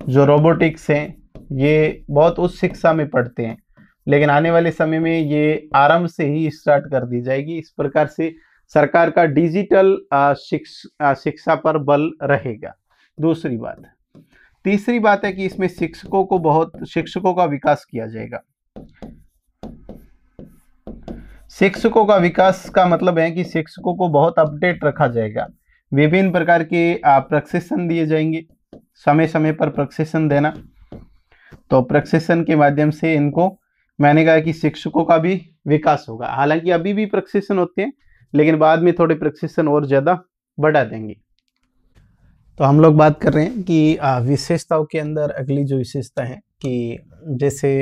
जो रोबोटिक्स है, ये बहुत उच्च शिक्षा में पढ़ते हैं, लेकिन आने वाले समय में ये आरंभ से ही स्टार्ट कर दी जाएगी। इस प्रकार से सरकार का डिजिटल शिक्षा पर बल रहेगा। दूसरी बात। तीसरी बात है कि इसमें शिक्षकों का विकास किया जाएगा। शिक्षकों का विकास का मतलब है कि शिक्षकों को बहुत अपडेट रखा जाएगा। विभिन्न प्रकार के प्रशिक्षण दिए जाएंगे, समय समय पर प्रशिक्षण देना। तो प्रशिक्षण के माध्यम से इनको, मैंने कहा कि शिक्षकों का भी विकास होगा। हालांकि अभी भी प्रशिक्षण होते हैं, लेकिन बाद में थोड़े प्रशिक्षण और ज़्यादा बढ़ा देंगे। तो हम लोग बात कर रहे हैं कि विशेषताओं के अंदर अगली जो विशेषता है कि जैसे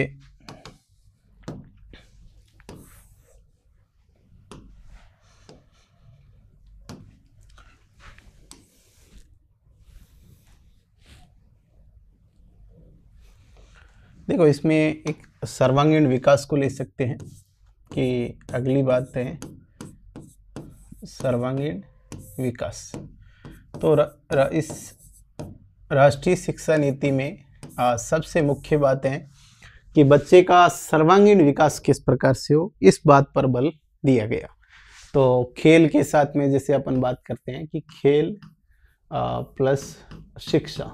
देखो, इसमें एक सर्वांगीण विकास को ले सकते हैं। कि अगली बात है सर्वांगीण विकास। तो इस राष्ट्रीय शिक्षा नीति में सबसे मुख्य बात है कि बच्चे का सर्वांगीण विकास किस प्रकार से हो, इस बात पर बल दिया गया। तो खेल के साथ में जैसे अपन बात करते हैं कि खेल प्लस शिक्षा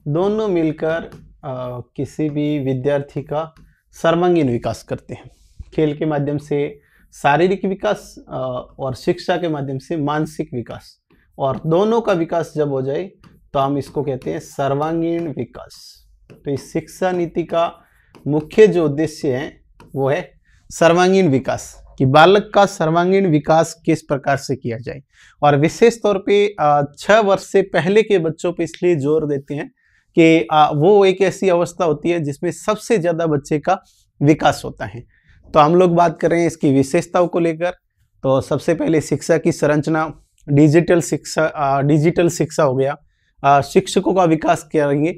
दोनों मिलकर किसी भी विद्यार्थी का सर्वांगीण विकास करते हैं। खेल के माध्यम से शारीरिक विकास और शिक्षा के माध्यम से मानसिक विकास, और दोनों का विकास जब हो जाए तो हम इसको कहते हैं सर्वांगीण विकास। तो इस शिक्षा नीति का मुख्य जो उद्देश्य है वो है सर्वांगीण विकास, कि बालक का सर्वांगीण विकास किस प्रकार से किया जाए। और विशेष तौर पे 6 वर्ष से पहले के बच्चों पे इसलिए जोर देते हैं कि वो एक ऐसी अवस्था होती है जिसमें सबसे ज़्यादा बच्चे का विकास होता है। तो हम लोग बात कर रहे हैं इसकी विशेषताओं को लेकर। तो सबसे पहले शिक्षा की संरचना, डिजिटल शिक्षा हो गया, शिक्षकों का विकास करेंगे,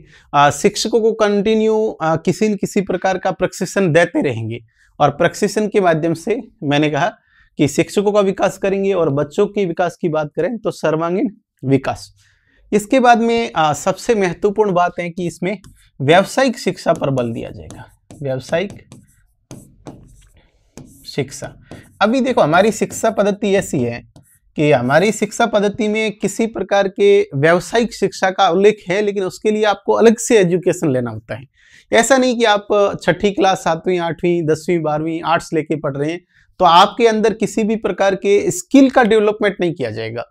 शिक्षकों को कंटिन्यू किसी न किसी प्रकार का प्रशिक्षण देते रहेंगे, और प्रशिक्षण के माध्यम से मैंने कहा कि शिक्षकों का विकास करेंगे। और बच्चों के विकास की बात करें तो सर्वांगीण विकास। इसके बाद में सबसे महत्वपूर्ण बात है कि इसमें व्यावसायिक शिक्षा पर बल दिया जाएगा। व्यावसायिक शिक्षा, अभी देखो हमारी शिक्षा पद्धति ऐसी है कि हमारी शिक्षा पद्धति में किसी प्रकार के व्यावसायिक शिक्षा का उल्लेख है, लेकिन उसके लिए आपको अलग से एजुकेशन लेना होता है। ऐसा नहीं कि आप 6ठी क्लास 7वीं 8वीं 10वीं 12वीं आर्ट्स लेके पढ़ रहे हैं तो आपके अंदर किसी भी प्रकार के स्किल का डेवलपमेंट नहीं किया जाएगा।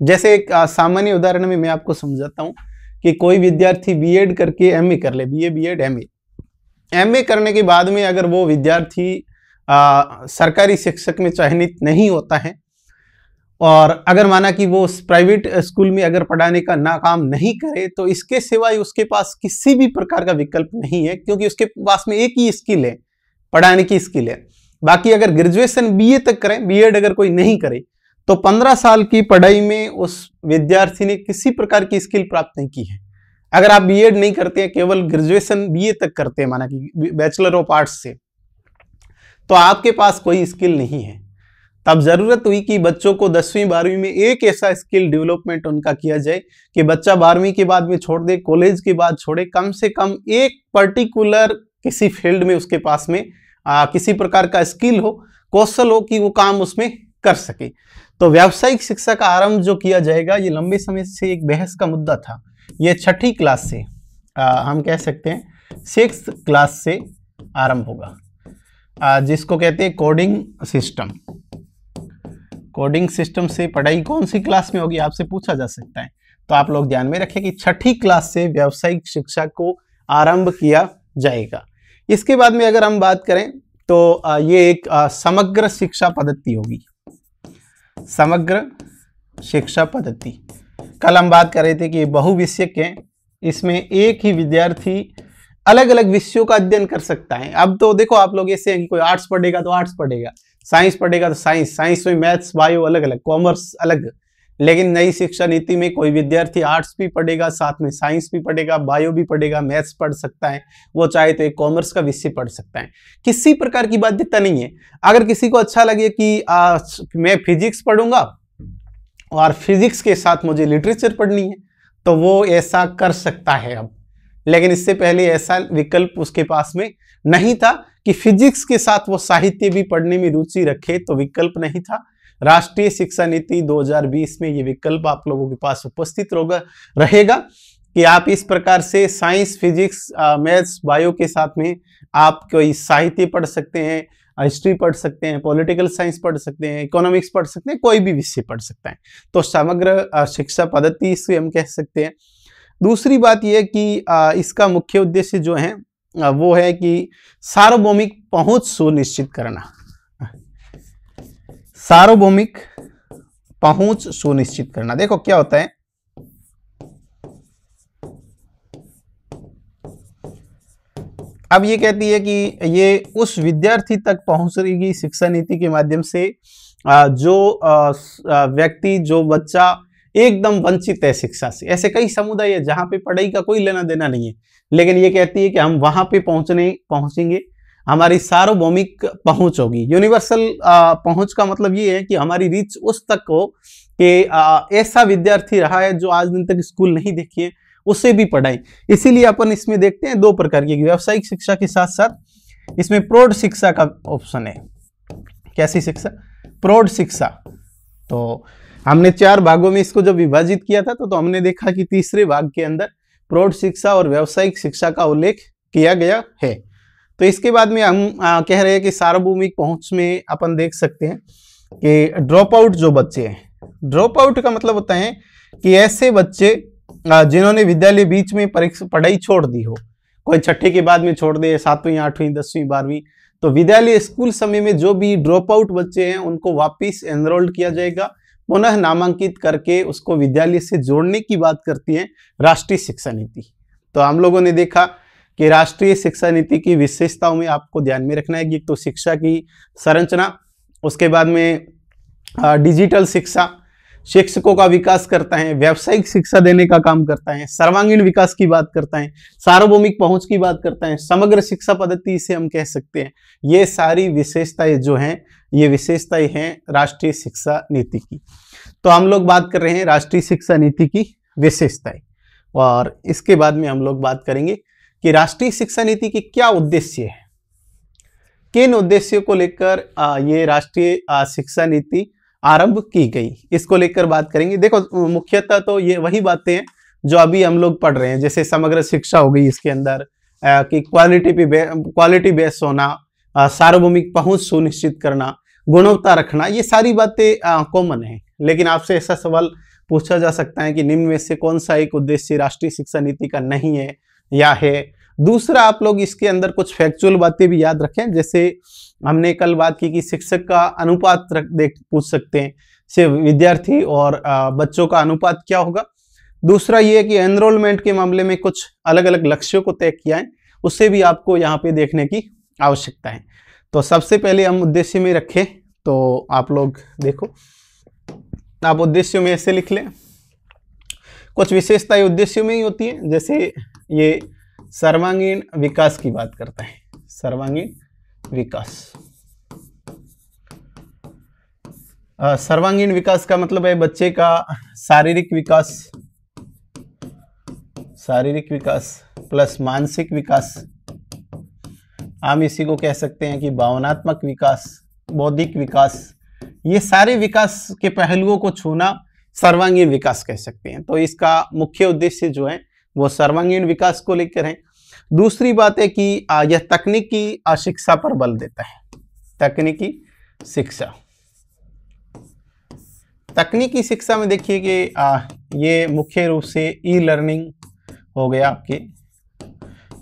जैसे एक सामान्य उदाहरण में मैं आपको समझाता हूँ कि कोई विद्यार्थी बीएड करके एमए कर ले, बीए बीएड एमए करने के बाद में अगर वो विद्यार्थी सरकारी शिक्षक में चयनित नहीं होता है, और अगर माना कि वो प्राइवेट स्कूल में अगर पढ़ाने का नाकाम नहीं करे, तो इसके सिवाय उसके पास किसी भी प्रकार का विकल्प नहीं है, क्योंकि उसके पास में एक ही स्किल है, पढ़ाने की स्किल है। बाकी अगर ग्रेजुएशन बीए तक करें, बीएड अगर कोई नहीं करे, तो 15 साल की पढ़ाई में उस विद्यार्थी ने किसी प्रकार की स्किल प्राप्त नहीं की है। अगर आप बीएड नहीं करते हैं, केवल ग्रेजुएशन बीए तक करते हैं, माना कि बैचलर ऑफ आर्ट्स से, तो आपके पास कोई स्किल नहीं है। तब जरूरत हुई कि बच्चों को 10वीं 12वीं में एक ऐसा स्किल डेवलपमेंट उनका किया जाए कि बच्चा 12वीं के बाद में छोड़ दे, कॉलेज के बाद छोड़े, कम से कम एक पर्टिकुलर किसी फील्ड में उसके पास में किसी प्रकार का स्किल हो, कौशल हो कि वो काम उसमें कर सके। तो व्यावसायिक शिक्षा का आरंभ जो किया जाएगा, ये लंबे समय से एक बहस का मुद्दा था। ये 6ठी क्लास से हम कह सकते हैं 6th क्लास से आरंभ होगा, जिसको कहते हैं कोडिंग सिस्टम। कोडिंग सिस्टम से पढ़ाई कौन सी क्लास में होगी आपसे पूछा जा सकता है। तो आप लोग ध्यान में रखें कि 6ठी क्लास से व्यावसायिक शिक्षा को आरंभ किया जाएगा। इसके बाद में अगर हम बात करें तो ये एक समग्र शिक्षा पद्धति होगी। समग्र शिक्षा पद्धति, कल हम बात कर रहे थे कि बहुविषयक है, इसमें एक ही विद्यार्थी अलग अलग विषयों का अध्ययन कर सकता है। अब तो देखो आप लोग ऐसे हैं कि कोई आर्ट्स पढ़ेगा तो आर्ट्स पढ़ेगा, साइंस पढ़ेगा तो साइंस में मैथ्स बायो अलग अलग, कॉमर्स अलग। लेकिन नई शिक्षा नीति में कोई विद्यार्थी आर्ट्स भी पढ़ेगा, साथ में साइंस भी पढ़ेगा, बायो भी पढ़ेगा, मैथ्स पढ़ सकता है, वो चाहे तो एक कॉमर्स का विषय पढ़ सकता है। किसी प्रकार की बाध्यता नहीं है। अगर किसी को अच्छा लगे कि मैं फिजिक्स पढ़ूंगा और फिजिक्स के साथ मुझे लिटरेचर पढ़नी है, तो वो ऐसा कर सकता है अब। लेकिन इससे पहले ऐसा विकल्प उसके पास में नहीं था कि फिजिक्स के साथ वो साहित्य भी पढ़ने में रुचि रखे, तो विकल्प नहीं था। राष्ट्रीय शिक्षा नीति 2020 में ये विकल्प आप लोगों के पास उपस्थित रहेगा कि आप इस प्रकार से साइंस, फिजिक्स, मैथ्स, बायो के साथ में आप कोई साहित्य पढ़ सकते हैं, हिस्ट्री पढ़ सकते हैं, पॉलिटिकल साइंस पढ़ सकते हैं, इकोनॉमिक्स पढ़ सकते हैं, कोई भी विषय पढ़ सकता है। तो समग्र शिक्षा पद्धति इसे हम कह सकते हैं। दूसरी बात यह कि इसका मुख्य उद्देश्य जो है वो है कि सार्वभौमिक पहुंच सुनिश्चित करना। सार्वभौमिक पहुंच सुनिश्चित करना, देखो क्या होता है, अब ये कहती है कि ये उस विद्यार्थी तक पहुंचेगी शिक्षा नीति के माध्यम से जो व्यक्ति, जो बच्चा एकदम वंचित है शिक्षा से। ऐसे कई समुदाय है जहां पे पढ़ाई का कोई लेना देना नहीं है, लेकिन ये कहती है कि हम वहां पे पहुंचेंगे हमारी सार्वभौमिक पहुंच होगी। यूनिवर्सल पहुंच का मतलब ये है कि हमारी रीच उस तक हो कि ऐसा विद्यार्थी रहा है जो आज दिन तक स्कूल नहीं देखी है, उसे भी पढ़ाएं। इसीलिए अपन इसमें देखते हैं दो प्रकार की, व्यावसायिक शिक्षा के साथ साथ इसमें प्रौढ़ शिक्षा का ऑप्शन है। कैसी शिक्षा? प्रौढ़ शिक्षा। तो हमने 4 भागों में इसको जब विभाजित किया था तो हमने देखा कि तीसरे भाग के अंदर प्रौढ़ शिक्षा और व्यावसायिक शिक्षा का उल्लेख किया गया है। तो इसके बाद में हम कह रहे हैं कि सार्वभौमिक पहुंच में अपन देख सकते हैं कि ड्रॉप आउट जो बच्चे हैं, ड्रॉप आउट का मतलब होता है कि ऐसे बच्चे जिन्होंने विद्यालय बीच में पढ़ाई छोड़ दी हो, कोई छठी के बाद में छोड़ दे, 7वीं 8वीं 10वीं 12वीं, तो विद्यालय स्कूल समय में जो भी ड्रॉप आउट बच्चे हैं उनको वापिस एनरोल्ड किया जाएगा, पुनः नामांकित करके उसको विद्यालय से जोड़ने की बात करती है राष्ट्रीय शिक्षा नीति। तो हम लोगों ने देखा कि राष्ट्रीय शिक्षा नीति की विशेषताओं में आपको ध्यान में रखना है कि एक तो शिक्षा की संरचना, उसके बाद में डिजिटल शिक्षा, शिक्षकों का विकास करता है, व्यावसायिक शिक्षा देने का काम करता है, सर्वांगीण विकास की बात करता है, सार्वभौमिक पहुंच की बात करता है, समग्र शिक्षा पद्धति इसे हम कह सकते हैं। ये सारी विशेषताएं जो हैं, ये विशेषताएं हैं राष्ट्रीय शिक्षा नीति की। तो हम लोग बात कर रहे हैं राष्ट्रीय शिक्षा नीति की विशेषताएं, और इसके बाद में हम लोग बात करेंगे कि राष्ट्रीय शिक्षा नीति की क्या उद्देश्य है, किन उद्देश्यों को लेकर ये राष्ट्रीय शिक्षा नीति आरंभ की गई, इसको लेकर बात करेंगे। देखो मुख्यतः तो ये वही बातें हैं जो अभी हम लोग पढ़ रहे हैं, जैसे समग्र शिक्षा हो गई, इसके अंदर कि क्वालिटी बेस होना, सार्वभौमिक पहुंच सुनिश्चित करना, गुणवत्ता रखना, ये सारी बातें कॉमन है। लेकिन आपसे ऐसा सवाल पूछा जा सकता है कि निम्न में से कौन सा एक उद्देश्य राष्ट्रीय शिक्षा नीति का नहीं है या है। दूसरा, आप लोग इसके अंदर कुछ फैक्चुअल बातें भी याद रखें, जैसे हमने कल बात की कि शिक्षक का अनुपात पूछ सकते हैं, से विद्यार्थी और बच्चों का अनुपात क्या होगा। दूसरा ये है कि एनरोलमेंट के मामले में कुछ अलग अलग लक्ष्यों को तय किया है, उससे भी आपको यहाँ पे देखने की आवश्यकता है। तो सबसे पहले हम उद्देश्य में रखें, तो आप लोग देखो, आप उद्देश्यों में ऐसे लिख लें, कुछ विशेषताएं उद्देश्यों में ही होती है, जैसे ये सर्वांगीण विकास की बात करता है, सर्वांगीण विकास। सर्वांगीण विकास का मतलब है बच्चे का शारीरिक विकास प्लस मानसिक विकास, हम इसी को कह सकते हैं कि भावनात्मक विकास, बौद्धिक विकास, ये सारे विकास के पहलुओं को छूना सर्वांगीण विकास कह सकते हैं। तो इसका मुख्य उद्देश्य जो है वो सर्वांगीण विकास को लेकर है। दूसरी बात है कि यह तकनीकी शिक्षा पर बल देता है, तकनीकी शिक्षा। तकनीकी शिक्षा में देखिए कि ये मुख्य रूप से ई लर्निंग हो गया आपके,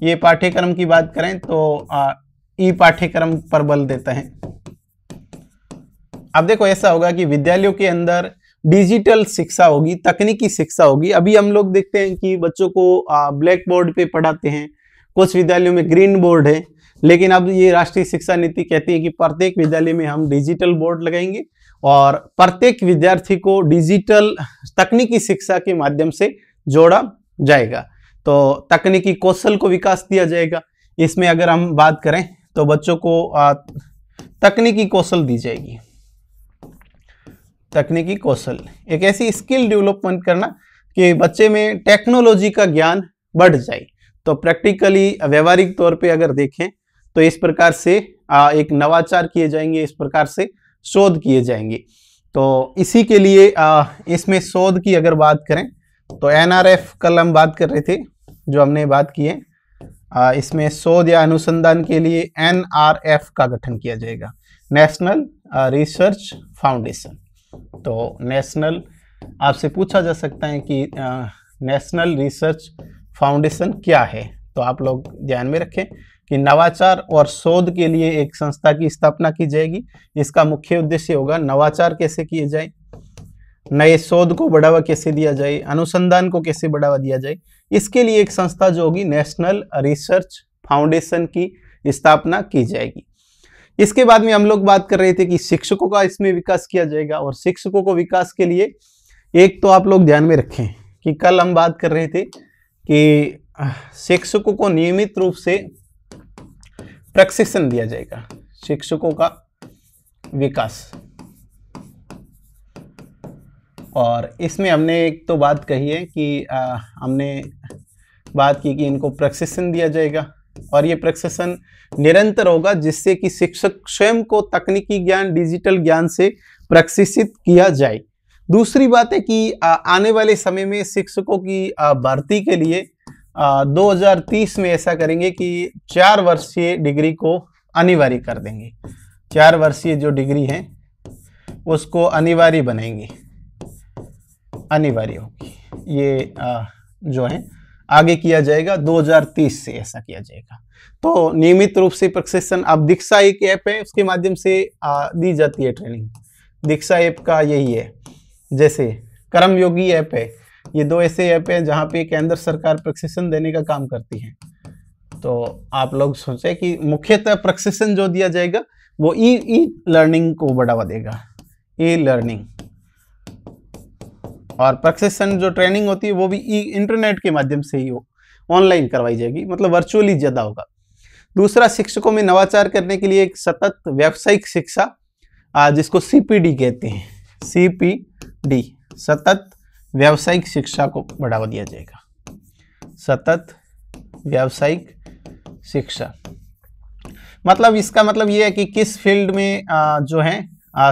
ये पाठ्यक्रम की बात करें तो ई पाठ्यक्रम पर बल देता है। अब देखो ऐसा होगा कि विद्यालयों के अंदर डिजिटल शिक्षा होगी, तकनीकी शिक्षा होगी। अभी हम लोग देखते हैं कि बच्चों को ब्लैक बोर्ड पे पढ़ाते हैं, कुछ विद्यालयों में ग्रीन बोर्ड है, लेकिन अब ये राष्ट्रीय शिक्षा नीति कहती है कि प्रत्येक विद्यालय में हम डिजिटल बोर्ड लगाएंगे और प्रत्येक विद्यार्थी को डिजिटल तकनीकी शिक्षा के माध्यम से जोड़ा जाएगा। तो तकनीकी कौशल को विकास दिया जाएगा। इसमें अगर हम बात करें तो बच्चों को तकनीकी कौशल दी जाएगी। तकनीकी कौशल एक ऐसी स्किल डेवलपमेंट करना कि बच्चे में टेक्नोलॉजी का ज्ञान बढ़ जाए। तो प्रैक्टिकली व्यवहारिक तौर पे अगर देखें तो इस प्रकार से एक नवाचार किए जाएंगे, इस प्रकार से शोध किए जाएंगे। तो इसी के लिए इसमें शोध की अगर बात करें तो एनआरएफ कल हम बात कर रहे थे, जो हमने बात की है, इसमें शोध या अनुसंधान के लिए एनआरएफ का गठन किया जाएगा, नेशनल रिसर्च फाउंडेशन। तो नेशनल आपसे पूछा जा सकता है कि नेशनल रिसर्च फाउंडेशन क्या है, तो आप लोग ध्यान में रखें कि नवाचार और शोध के लिए एक संस्था की स्थापना की जाएगी। इसका मुख्य उद्देश्य होगा नवाचार कैसे किए जाए, नए शोध को बढ़ावा कैसे दिया जाए, अनुसंधान को कैसे बढ़ावा दिया जाए। इसके लिए एक संस्था जो होगी नेशनल रिसर्च फाउंडेशन की स्थापना की जाएगी। इसके बाद में हम लोग बात कर रहे थे कि शिक्षकों का इसमें विकास किया जाएगा, और शिक्षकों को विकास के लिए एक तो आप लोग ध्यान में रखें कि कल हम बात कर रहे थे कि शिक्षकों को नियमित रूप से प्रशिक्षण दिया जाएगा, शिक्षकों का विकास। और इसमें हमने एक तो बात कही है कि हमने बात की कि इनको प्रशिक्षण दिया जाएगा और ये प्रशिक्षण निरंतर होगा, जिससे कि शिक्षक स्वयं को तकनीकी ज्ञान, डिजिटल ज्ञान से प्रशिक्षित किया जाए। दूसरी बात है कि आने वाले समय में शिक्षकों की भर्ती के लिए 2030 में ऐसा करेंगे कि 4 वर्षीय डिग्री को अनिवार्य कर देंगे। 4 वर्षीय जो डिग्री है उसको अनिवार्य बनाएंगे, अनिवार्य होगी। ये जो है आगे किया जाएगा, 2030 से ऐसा किया जाएगा। तो नियमित रूप से प्रशिक्षण, अब दीक्षा एक ऐप है, उसके माध्यम से दी जाती है ट्रेनिंग। दीक्षा ऐप का यही है, जैसे कर्मयोगी ऐप है, ये 2 ऐसे ऐप हैं जहाँ पे केंद्र सरकार प्रशिक्षण देने का काम करती है। तो आप लोग सोचें कि मुख्यतः प्रशिक्षण जो दिया जाएगा वो ई लर्निंग को बढ़ावा देगा, ई लर्निंग। और प्रशिक्षण जो ट्रेनिंग होती है वो भी इंटरनेट के माध्यम से ही ऑनलाइन करवाई जाएगी, मतलब वर्चुअली ज़्यादा होगा। दूसरा, शिक्षकों में नवाचार करने के लिए एक सतत व्यावसायिक शिक्षा, जिसको CPD कहते हैं, CPD, सतत व्यावसायिक शिक्षा को बढ़ावा दिया जाएगा। सतत व्यावसायिक शिक्षा मतलब इसका मतलब ये है कि किस फील्ड में जो है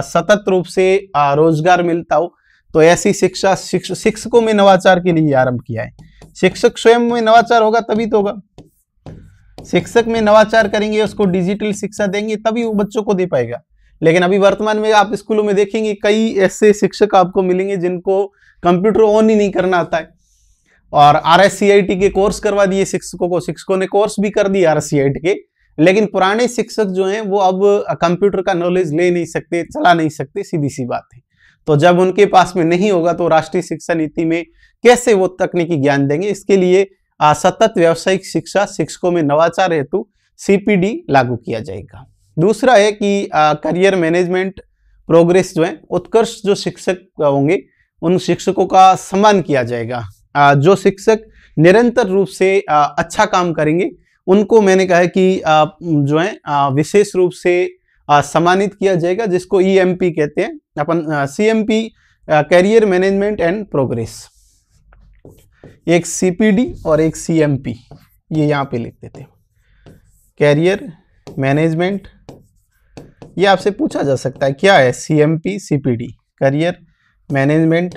सतत रूप से रोजगार मिलता हो, तो ऐसी शिक्षा शिक्षकों में नवाचार के लिए आरंभ किया है। शिक्षक स्वयं में नवाचार होगा तभी तो होगा। शिक्षक में नवाचार करेंगे, उसको डिजिटल शिक्षा देंगे, तभी वो बच्चों को दे पाएगा। लेकिन अभी वर्तमान में आप स्कूलों में देखेंगे कई ऐसे शिक्षक आपको मिलेंगे जिनको कंप्यूटर ऑन ही नहीं करना आता है, और RSCIT के कोर्स करवा दिए शिक्षकों को, शिक्षकों ने कोर्स भी कर दिए RSCIT के, लेकिन पुराने शिक्षक जो हैं वो अब कंप्यूटर का नॉलेज ले नहीं सकते, चला नहीं सकते, सीधी सी बात है। तो जब उनके पास में नहीं होगा तो राष्ट्रीय शिक्षा नीति में कैसे वो तकनीकी ज्ञान देंगे। इसके लिए सतत व्यावसायिक शिक्षा, शिक्षकों में नवाचार हेतु CPD लागू किया जाएगा। दूसरा है कि करियर मैनेजमेंट प्रोग्रेस जो है, उत्कृष्ट जो शिक्षक होंगे उन शिक्षकों का सम्मान किया जाएगा। जो शिक्षक निरंतर रूप से अच्छा काम करेंगे उनको मैंने कहा है कि जो है विशेष रूप से सम्मानित किया जाएगा, जिसको EMP कहते हैं अपन, CMP, career management and progress. एक CPD और एक CMP, ये यहाँ पे लिख देते हैं, कैरियर मैनेजमेंट। ये आपसे पूछा जा सकता है क्या है CMP CPD, career management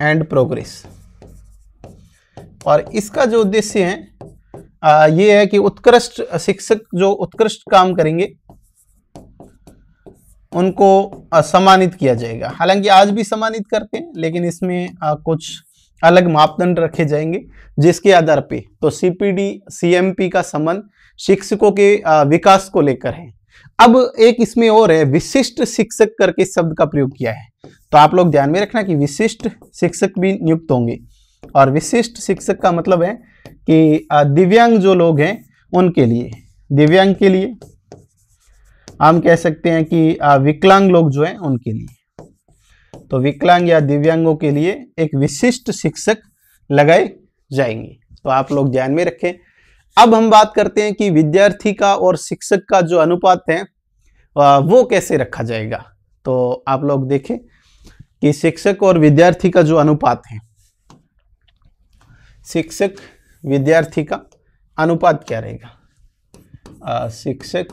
and progress. और इसका जो उद्देश्य है ये है कि उत्कृष्ट शिक्षक जो उत्कृष्ट काम करेंगे उनको सम्मानित किया जाएगा। हालांकि आज भी सम्मानित करते हैं, लेकिन इसमें कुछ अलग मापदंड रखे जाएंगे जिसके आधार पे, तो CPD CMP का संबंध शिक्षकों के विकास को लेकर है। अब एक इसमें और है, विशिष्ट शिक्षक करके शब्द का प्रयोग किया है, तो आप लोग ध्यान में रखना कि विशिष्ट शिक्षक भी नियुक्त होंगे। और विशिष्ट शिक्षक का मतलब है कि दिव्यांग जो लोग हैं उनके लिए, दिव्यांग के लिए हम कह सकते हैं कि विकलांग लोग जो हैं उनके लिए, तो विकलांग या दिव्यांगों के लिए एक विशिष्ट शिक्षक लगाए जाएंगे। तो आप लोग ध्यान में रखें। अब हम बात करते हैं कि विद्यार्थी का और शिक्षक का जो अनुपात है वो कैसे रखा जाएगा। तो आप लोग देखें कि शिक्षक और विद्यार्थी का जो अनुपात है, शिक्षक विद्यार्थी का अनुपात क्या रहेगा, शिक्षक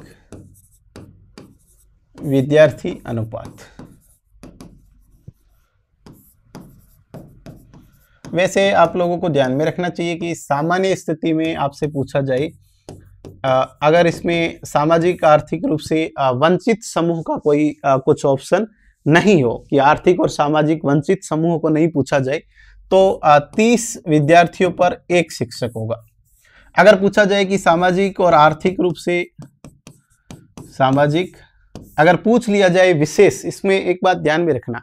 विद्यार्थी अनुपात। वैसे आप लोगों को ध्यान में रखना चाहिए कि सामान्य स्थिति में आपसे पूछा जाए, अगर इसमें सामाजिक आर्थिक रूप से वंचित समूह का कोई कुछ ऑप्शन नहीं हो, कि आर्थिक और सामाजिक वंचित समूह को नहीं पूछा जाए, तो 30 विद्यार्थियों पर 1 शिक्षक होगा। अगर पूछा जाए कि सामाजिक और आर्थिक रूप से, सामाजिक अगर पूछ लिया जाए विशेष, इसमें एक बात ध्यान में रखना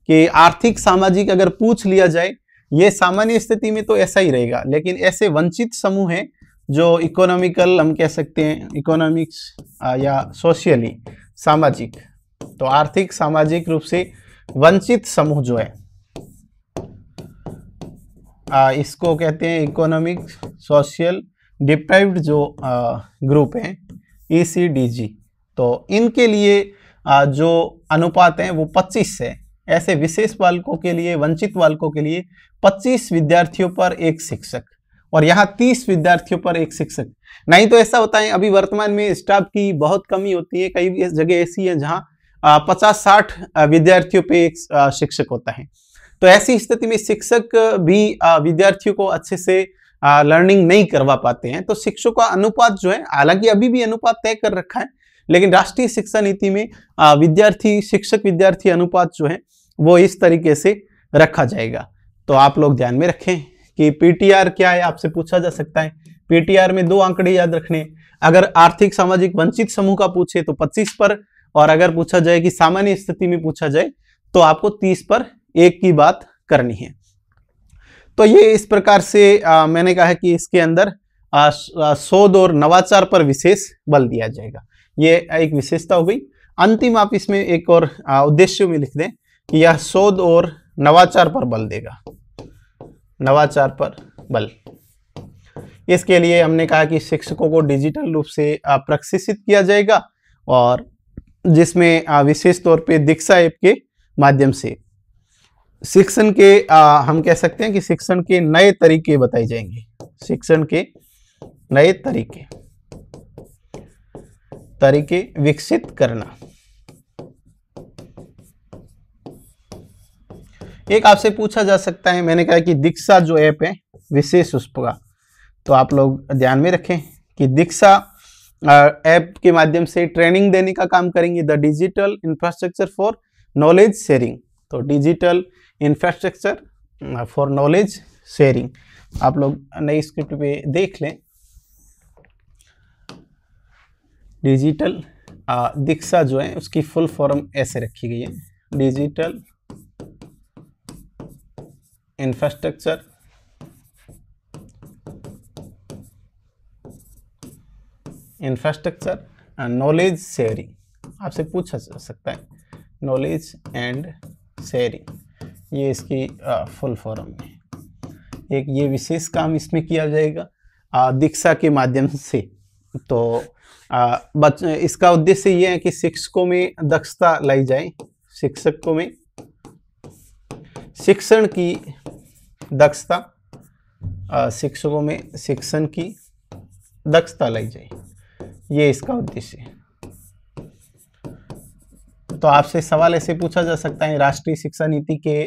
कि आर्थिक सामाजिक अगर पूछ लिया जाए, ये सामान्य स्थिति में तो ऐसा ही रहेगा, लेकिन ऐसे वंचित समूह हैं जो इकोनॉमिकल हम कह सकते हैं, इकोनॉमिक्स या सोशियली सामाजिक, तो आर्थिक सामाजिक रूप से वंचित समूह जो है इसको कहते हैं इकोनॉमिक सोशल डिप्राइव्ड जो ग्रुप हैं, ECDG। तो इनके लिए जो अनुपात है वो 25 है। ऐसे विशेष बालकों के लिए, वंचित बालकों के लिए 25 विद्यार्थियों पर एक शिक्षक, और यहाँ 30 विद्यार्थियों पर एक शिक्षक। नहीं तो ऐसा होता है अभी वर्तमान में स्टाफ की बहुत कमी होती है, कई जगह ऐसी है जहाँ 50-60 विद्यार्थियों पे एक शिक्षक होता है। तो ऐसी स्थिति में शिक्षक भी विद्यार्थियों को अच्छे से लर्निंग नहीं करवा पाते हैं। तो शिक्षकों का अनुपात जो है, हालांकि अभी भी अनुपात तय कर रखा है, लेकिन राष्ट्रीय शिक्षा नीति में शिक्षक विद्यार्थी अनुपात जो है वो इस तरीके से रखा जाएगा। तो आप लोग ध्यान में रखें कि PTR क्या है, आपसे पूछा जा सकता है। PTR में 2 आंकड़े याद रखने। अगर आर्थिक सामाजिक वंचित समूह का पूछे तो 25 पर, और अगर पूछा जाए कि सामान्य स्थिति में पूछा जाए तो आपको 30 पर 1 की बात करनी है। तो ये इस प्रकार से मैंने कहा है कि इसके अंदर शोध और नवाचार पर विशेष बल दिया जाएगा। ये एक विशेषता हो गई। अंतिम आप इसमें एक और उद्देश्य में लिख दें कि यह शोध और नवाचार पर बल देगा, नवाचार पर बल। इसके लिए हमने कहा कि शिक्षकों को डिजिटल रूप से प्रशिक्षित किया जाएगा, और जिसमें विशेष तौर पे दीक्षा ऐप के माध्यम से शिक्षण के हम कह सकते हैं कि शिक्षण के नए तरीके बताए जाएंगे। शिक्षण के नए तरीके विकसित करना। एक आपसे पूछा जा सकता है, मैंने कहा कि दीक्षा जो ऐप है विशेष उसका, तो आप लोग ध्यान में रखें कि दीक्षा ऐप के माध्यम से ट्रेनिंग देने का काम करेंगे। The digital infrastructure for knowledge sharing. तो digital infrastructure for knowledge sharing आप लोग नई स्क्रिप्ट पे देख लें। डिजिटल दीक्षा जो है उसकी फुल फॉर्म ऐसे रखी गई है, डिजिटल इंफ्रास्ट्रक्चर नॉलेज शेयरिंग। आपसे पूछा जा सकता है नॉलेज एंड शेयरिंग, ये इसकी फुल फॉर्म है। एक ये विशेष काम इसमें किया जाएगा दीक्षा के माध्यम से। तो इसका उद्देश्य ये है कि शिक्षकों में दक्षता लाई जाए, शिक्षकों में शिक्षण की दक्षता, शिक्षकों में शिक्षण की दक्षता लाई जाए, ये इसका उद्देश्य है। तो आपसे सवाल ऐसे पूछा जा सकता है राष्ट्रीय शिक्षा नीति के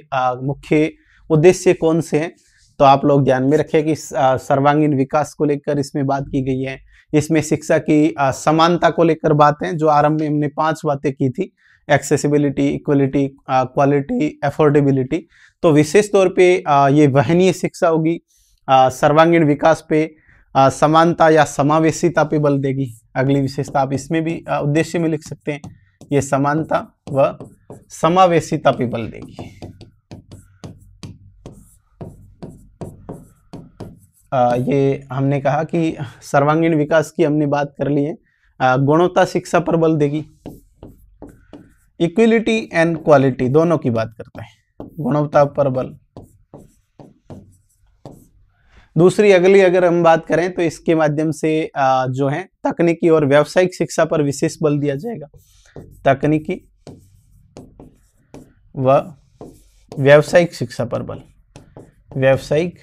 मुख्य उद्देश्य कौन से हैं। तो आप लोग ध्यान में रखें कि सर्वांगीण विकास को लेकर इसमें बात की गई है। इसमें शिक्षा की समानता को लेकर बात है, जो आरंभ में हमने 5 बातें की थी, एक्सेसिबिलिटी, इक्वलिटी, क्वालिटी, अफोर्डेबिलिटी। तो विशेष तौर पे ये वहनीय शिक्षा होगी, सर्वांगीण विकास पे, समानता या समावेशिता पे बल देगी। अगली विशेषता आप इसमें भी उद्देश्य में लिख सकते हैं, ये समानता व समावेशिता पे बल देगी। ये हमने कहा कि सर्वांगीण विकास की हमने बात कर ली है, गुणवत्ता शिक्षा पर बल देगी। इक्विलिटी एंड क्वालिटी दोनों की बात करता है, गुणवत्ता पर बल। दूसरी अगली अगर हम बात करें तो इसके माध्यम से जो है तकनीकी और व्यावसायिक शिक्षा पर विशेष बल दिया जाएगा। तकनीकी व व्यावसायिक शिक्षा पर बल, व्यावसायिक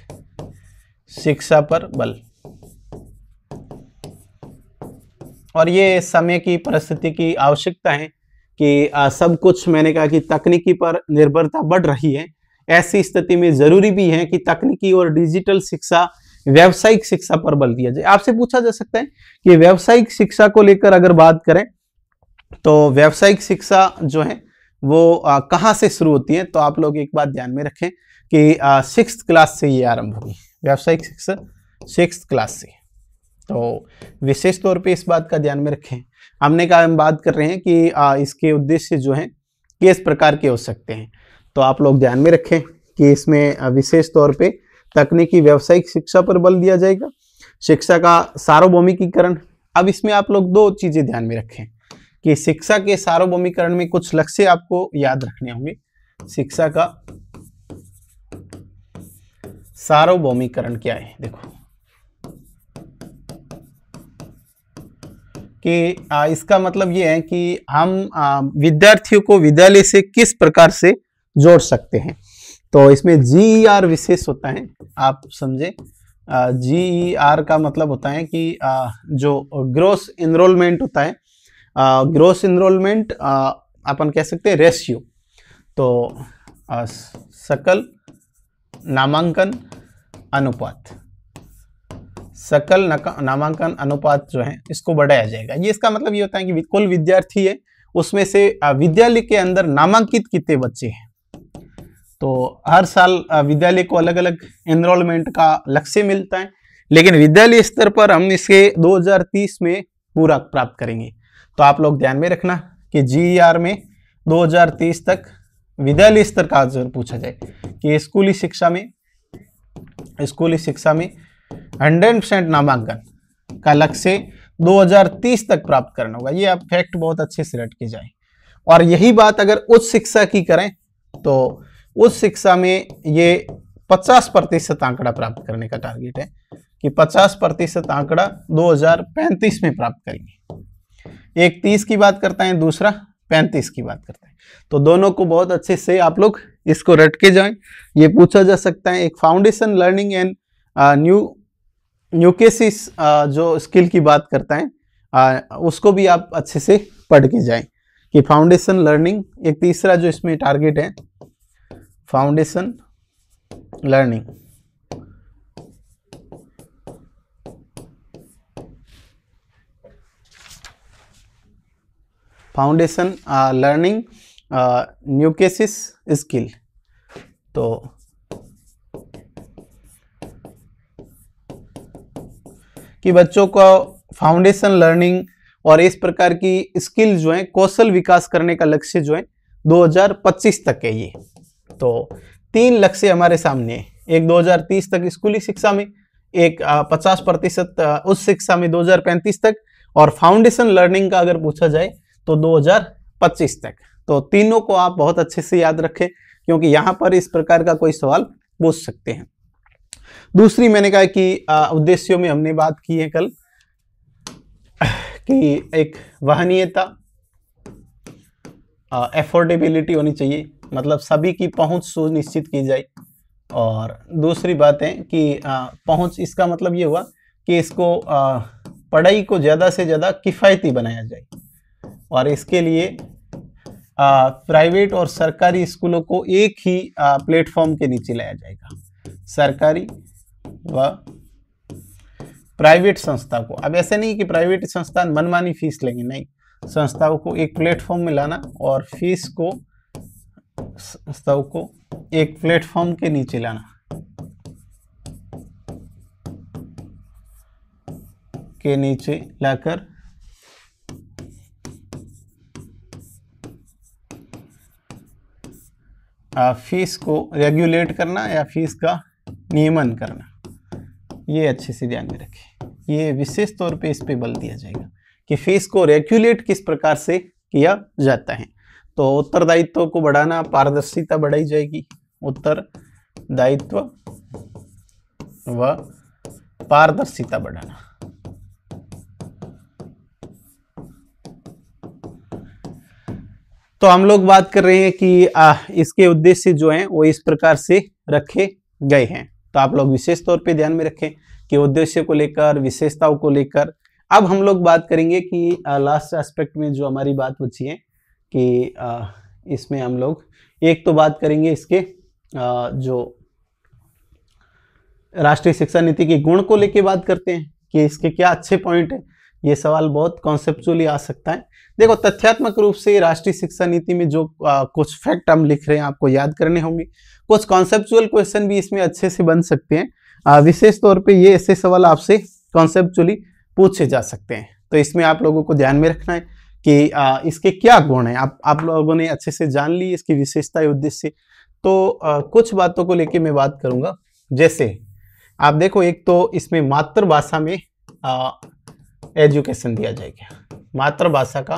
शिक्षा पर बल। और ये समय की परिस्थिति की आवश्यकता है कि सब कुछ मैंने कहा कि तकनीकी पर निर्भरता बढ़ रही है। ऐसी स्थिति में जरूरी भी है कि तकनीकी और डिजिटल शिक्षा, व्यावसायिक शिक्षा पर बल दिया जाए। आपसे पूछा जा सकता है कि व्यावसायिक शिक्षा को लेकर अगर बात करें तो व्यावसायिक शिक्षा जो है वो कहाँ से शुरू होती है। तो आप लोग एक बात ध्यान में रखें कि 6th क्लास से ये आरंभ होगी, व्यावसायिक शिक्षा 6th क्लास से। तो विशेष तौर पे इस बात का ध्यान में रखें। हमने कहा हम बात कर रहे हैं कि इसके उद्देश्य जो हैं किस प्रकार के हो सकते हैं। तो आप लोग ध्यान में रखें कि इसमें विशेष तौर पे तकनीकी व्यावसायिक शिक्षा पर बल दिया जाएगा। शिक्षा का सार्वभौमिकीकरण, अब इसमें आप लोग 2 चीजें ध्यान में रखें कि शिक्षा के सार्वभौमिकरण में कुछ लक्ष्य आपको याद रखने होंगे। शिक्षा का सार्वभौमिकरण क्या है? देखो कि इसका मतलब ये है कि हम विद्यार्थियों को विद्यालय से किस प्रकार से जोड़ सकते हैं। तो इसमें GER विशेष होता है, आप समझे। GER का मतलब होता है कि जो ग्रोस एनरोलमेंट होता है, ग्रोस एनरोलमेंट अपन कह सकते हैं रेशियो। तो सकल नामांकन अनुपात, सकल नामांकन अनुपात जो है इसको बढ़ाया जाएगा। ये इसका मतलब ये होता है कि कुल विद्यार्थी है उसमें से विद्यालय के अंदर नामांकित कितने बच्चे हैं। तो हर साल विद्यालय को अलग अलग एनरोलमेंट का लक्ष्य मिलता है, लेकिन विद्यालय स्तर पर हम इसे 2030 में पूरा प्राप्त करेंगे। तो आप लोग ध्यान में रखना कि GER में 2030 तक विद्यालय स्तर का अगर पूछा जाए कि स्कूली शिक्षा में 100% नामांकन का लक्ष्य 2030 तक प्राप्त करना होगा। ये आप फैक्ट बहुत अच्छे से रट के जाएं। और यही बात अगर उच्च शिक्षा की करें तो उच्च शिक्षा में ये 50% आंकड़ा प्राप्त करने का टारगेट है कि 50% आंकड़ा 2035 में प्राप्त करेंगे। एक 30 की बात करता है, दूसरा 35 की बात करता है। तो दोनों को बहुत अच्छे से आप लोग इसको रट के जाएं। ये पूछा जा सकता है। एक फाउंडेशन लर्निंग एंड न्यूकेसिस जो स्किल की बात करता है उसको भी आप अच्छे से पढ़ के जाएं कि फाउंडेशन लर्निंग, एक तीसरा जो इसमें टारगेट है foundation learning. Foundation learning numeracy skill. तो कि बच्चों को फाउंडेशन लर्निंग और इस प्रकार की स्किल जो है कौशल विकास करने का लक्ष्य जो है 2025 तक है। ये तो 3 लक्ष्य हमारे सामने है। एक 2030 तक स्कूली शिक्षा में, एक 50% उच्च शिक्षा में 2035 तक, और फाउंडेशन लर्निंग का अगर पूछा जाए तो 2025 तक। तो तीनों को आप बहुत अच्छे से याद रखें क्योंकि यहाँ पर इस प्रकार का कोई सवाल पूछ सकते हैं। दूसरी मैंने कहा कि उद्देश्यों में हमने बात की है कल कि एक वहनीयता, एफोर्डेबिलिटी होनी चाहिए, मतलब सभी की पहुंच सुनिश्चित की जाए। और दूसरी बात है कि पहुंच, इसका मतलब ये हुआ कि इसको पढ़ाई को ज़्यादा से ज़्यादा किफ़ायती बनाया जाए। और इसके लिए प्राइवेट और सरकारी स्कूलों को एक ही प्लेटफॉर्म के नीचे लाया जाएगा। सरकारी व प्राइवेट संस्था को, अब ऐसे नहीं कि प्राइवेट संस्थान मनमानी फीस लेंगे, नहीं, संस्थाओं को एक प्लेटफॉर्म में लाना और फीस को, संस्थाओं को एक प्लेटफॉर्म के नीचे लाना के नीचे लाकर फीस को रेगुलेट करना या फीस का नियमन करना। ये अच्छे से ध्यान में रखें, ये विशेष तौर पे इस पे बल दिया जाएगा कि फीस को रेगुलेट किस प्रकार से किया जाता है। तो उत्तरदायित्व को बढ़ाना, पारदर्शिता बढ़ाई जाएगी, उत्तरदायित्व व पारदर्शिता बढ़ाना। तो हम लोग बात कर रहे हैं कि इसके उद्देश्य जो हैं वो इस प्रकार से रखे गए हैं। तो आप लोग विशेष तौर पे ध्यान में रखें कि उद्देश्य को लेकर, विशेषताओं को लेकर। अब हम लोग बात करेंगे कि लास्ट एस्पेक्ट में जो हमारी बात बची है कि इसमें हम लोग एक तो बात करेंगे इसके जो राष्ट्रीय शिक्षा नीति के गुण को लेके बात करते हैं कि इसके क्या अच्छे पॉइंट है। ये सवाल बहुत कॉन्सेप्चुअली आ सकता है। देखो, तथ्यात्मक रूप से राष्ट्रीय शिक्षा नीति में जो कुछ फैक्ट हम लिख रहे हैं आपको याद करने होंगे। कुछ कॉन्सेप्चुअल क्वेश्चन भी इसमें अच्छे से बन सकते हैं। विशेष तौर पे ये ऐसे सवाल आपसे कॉन्सेप्चुअली पूछे जा सकते हैं। तो इसमें आप लोगों को ध्यान में रखना है कि इसके क्या गुण हैं। आप लोगों ने अच्छे से जान ली इसकी विशेषता, उद्देश्य। तो कुछ बातों को लेके मैं बात करूंगा। जैसे आप देखो, एक तो इसमें मातृभाषा में एजुकेशन दिया जाएगा, मातृभाषा का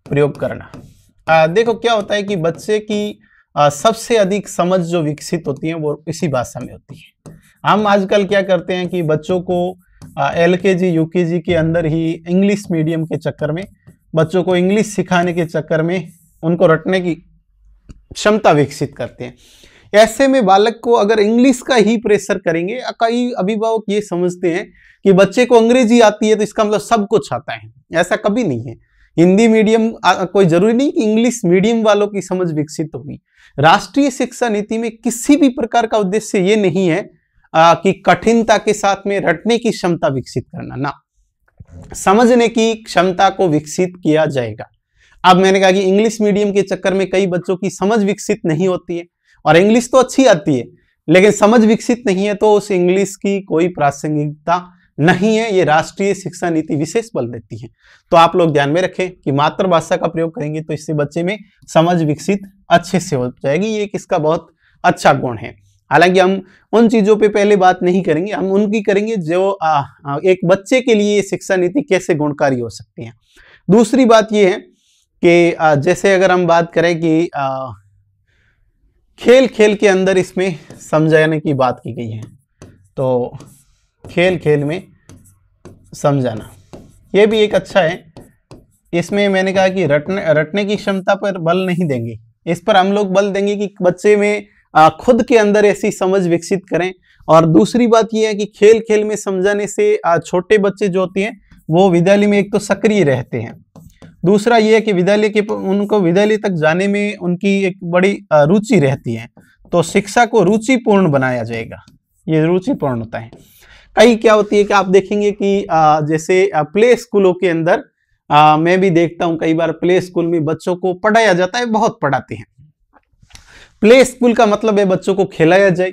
प्रयोग करना। देखो क्या होता है कि बच्चे की सबसे अधिक समझ जो विकसित होती है वो इसी भाषा में होती है। हम आजकल क्या करते हैं कि बच्चों को LKG UKG के अंदर ही इंग्लिश मीडियम के चक्कर में, बच्चों को इंग्लिश सिखाने के चक्कर में उनको रटने की क्षमता विकसित करते हैं। ऐसे में बालक को अगर इंग्लिश का ही प्रेशर करेंगे, कई अभिभावक ये समझते हैं कि बच्चे को अंग्रेजी आती है तो इसका मतलब सब कुछ आता है। ऐसा कभी नहीं है। हिंदी मीडियम कोई जरूरी नहीं कि इंग्लिश मीडियम वालों की समझ विकसित होगी। राष्ट्रीय शिक्षा नीति में किसी भी प्रकार का उद्देश्य ये नहीं है कि कठिनता के साथ में रटने की क्षमता विकसित करना, ना, समझने की क्षमता को विकसित किया जाएगा। अब मैंने कहा कि इंग्लिश मीडियम के चक्कर में कई बच्चों की समझ विकसित नहीं होती है, और इंग्लिश तो अच्छी आती है लेकिन समझ विकसित नहीं है, तो उस इंग्लिश की कोई प्रासंगिकता नहीं है। ये राष्ट्रीय शिक्षा नीति विशेष बल देती है। तो आप लोग ध्यान में रखें कि मातृभाषा का प्रयोग करेंगे तो इससे बच्चे में समझ विकसित अच्छे से हो जाएगी। ये किसका बहुत अच्छा गुण है। हालांकि हम उन चीजों पे पहले बात नहीं करेंगे, हम उनकी करेंगे जो एक बच्चे के लिए शिक्षा नीति कैसे गुणकारी हो सकती है। दूसरी बात यह है कि जैसे अगर हम बात करें कि खेल खेल के अंदर इसमें समझाने की बात की गई है, तो खेल खेल में समझाना ये भी एक अच्छा है। इसमें मैंने कहा कि रटने की क्षमता पर बल नहीं देंगे, इस पर हम लोग बल देंगे कि बच्चे में खुद के अंदर ऐसी समझ विकसित करें। और दूसरी बात यह है कि खेल खेल में समझाने से छोटे बच्चे जो होते हैं वो विद्यालय में एक तो सक्रिय रहते हैं, दूसरा ये है कि उनको विद्यालय तक जाने में उनकी एक बड़ी रुचि रहती है। तो शिक्षा को रुचिपूर्ण बनाया जाएगा, ये रुचिपूर्ण होता है। कई क्या होती है कि आप देखेंगे कि जैसे प्ले स्कूलों के अंदर मैं भी देखता हूं कई बार प्ले स्कूल में बच्चों को पढ़ाया जाता है, बहुत पढ़ाते हैं। प्ले स्कूल का मतलब है बच्चों को खिलाया जाए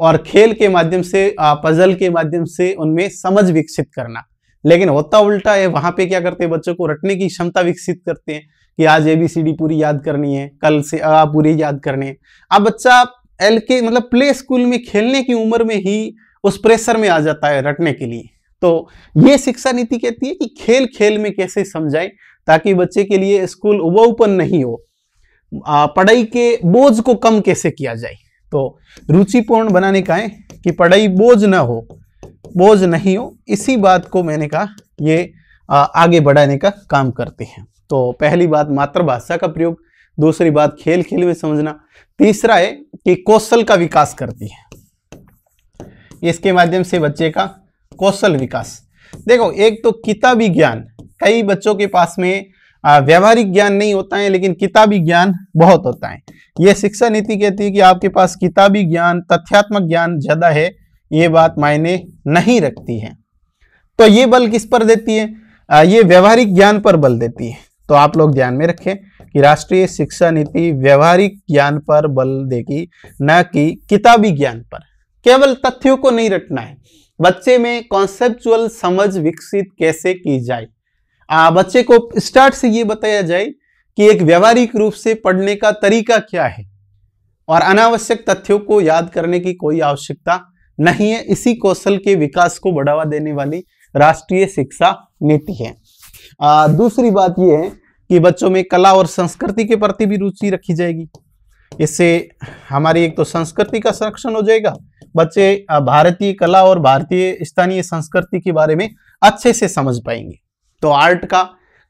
और खेल के माध्यम से, पजल के माध्यम से उनमें समझ विकसित करना। लेकिन होता उल्टा है, वहां पे क्या करते हैं, बच्चों को रटने की क्षमता विकसित करते हैं कि आज ABCD पूरी याद करनी है, कल से अ पूरी याद करनी है। अब बच्चा मतलब प्ले स्कूल में खेलने की उम्र में ही उस प्रेशर में आ जाता है रटने के लिए। तो ये शिक्षा नीति कहती है कि खेल खेल में कैसे समझाएं ताकि बच्चे के लिए स्कूल उबाऊपन नहीं हो, पढ़ाई के बोझ को कम कैसे किया जाए। तो रुचिपूर्ण बनाने का है कि पढ़ाई बोझ ना हो, बोझ नहीं हो, इसी बात को मैंने कहा ये आगे बढ़ाने का काम करते हैं। तो पहली बात मातृभाषा का प्रयोग, दूसरी बात खेल खेल में समझना, तीसरा है कि कौशल का विकास करती है, इसके माध्यम से बच्चे का कौशल विकास। देखो, एक तो किताबी ज्ञान, कई बच्चों के पास में व्यवहारिक ज्ञान नहीं होता है लेकिन किताबी ज्ञान बहुत होता है। यह शिक्षा नीति कहती है कि आपके पास किताबी ज्ञान, तथ्यात्मक ज्ञान ज्यादा है, ये बात मायने नहीं रखती है। तो ये बल किस पर देती है, ये व्यवहारिक ज्ञान पर बल देती है। तो आप लोग ध्यान में रखें कि राष्ट्रीय शिक्षा नीति व्यवहारिक ज्ञान पर बल देगी, न कि किताबी ज्ञान पर। केवल तथ्यों को नहीं रटना है, बच्चे में कॉन्सेप्चुअल समझ विकसित कैसे की जाए। बच्चे को स्टार्ट से ये बताया जाए कि एक व्यवहारिक रूप से पढ़ने का तरीका क्या है और अनावश्यक तथ्यों को याद करने की कोई आवश्यकता नहीं है। इसी कौशल के विकास को बढ़ावा देने वाली राष्ट्रीय शिक्षा नीति है। दूसरी बात यह है कि बच्चों में कला और संस्कृति के प्रति भी रुचि रखी जाएगी। इससे हमारी एक तो संस्कृति का संरक्षण हो जाएगा, बच्चे भारतीय कला और भारतीय स्थानीय संस्कृति के बारे में अच्छे से समझ पाएंगे। तो आर्ट का,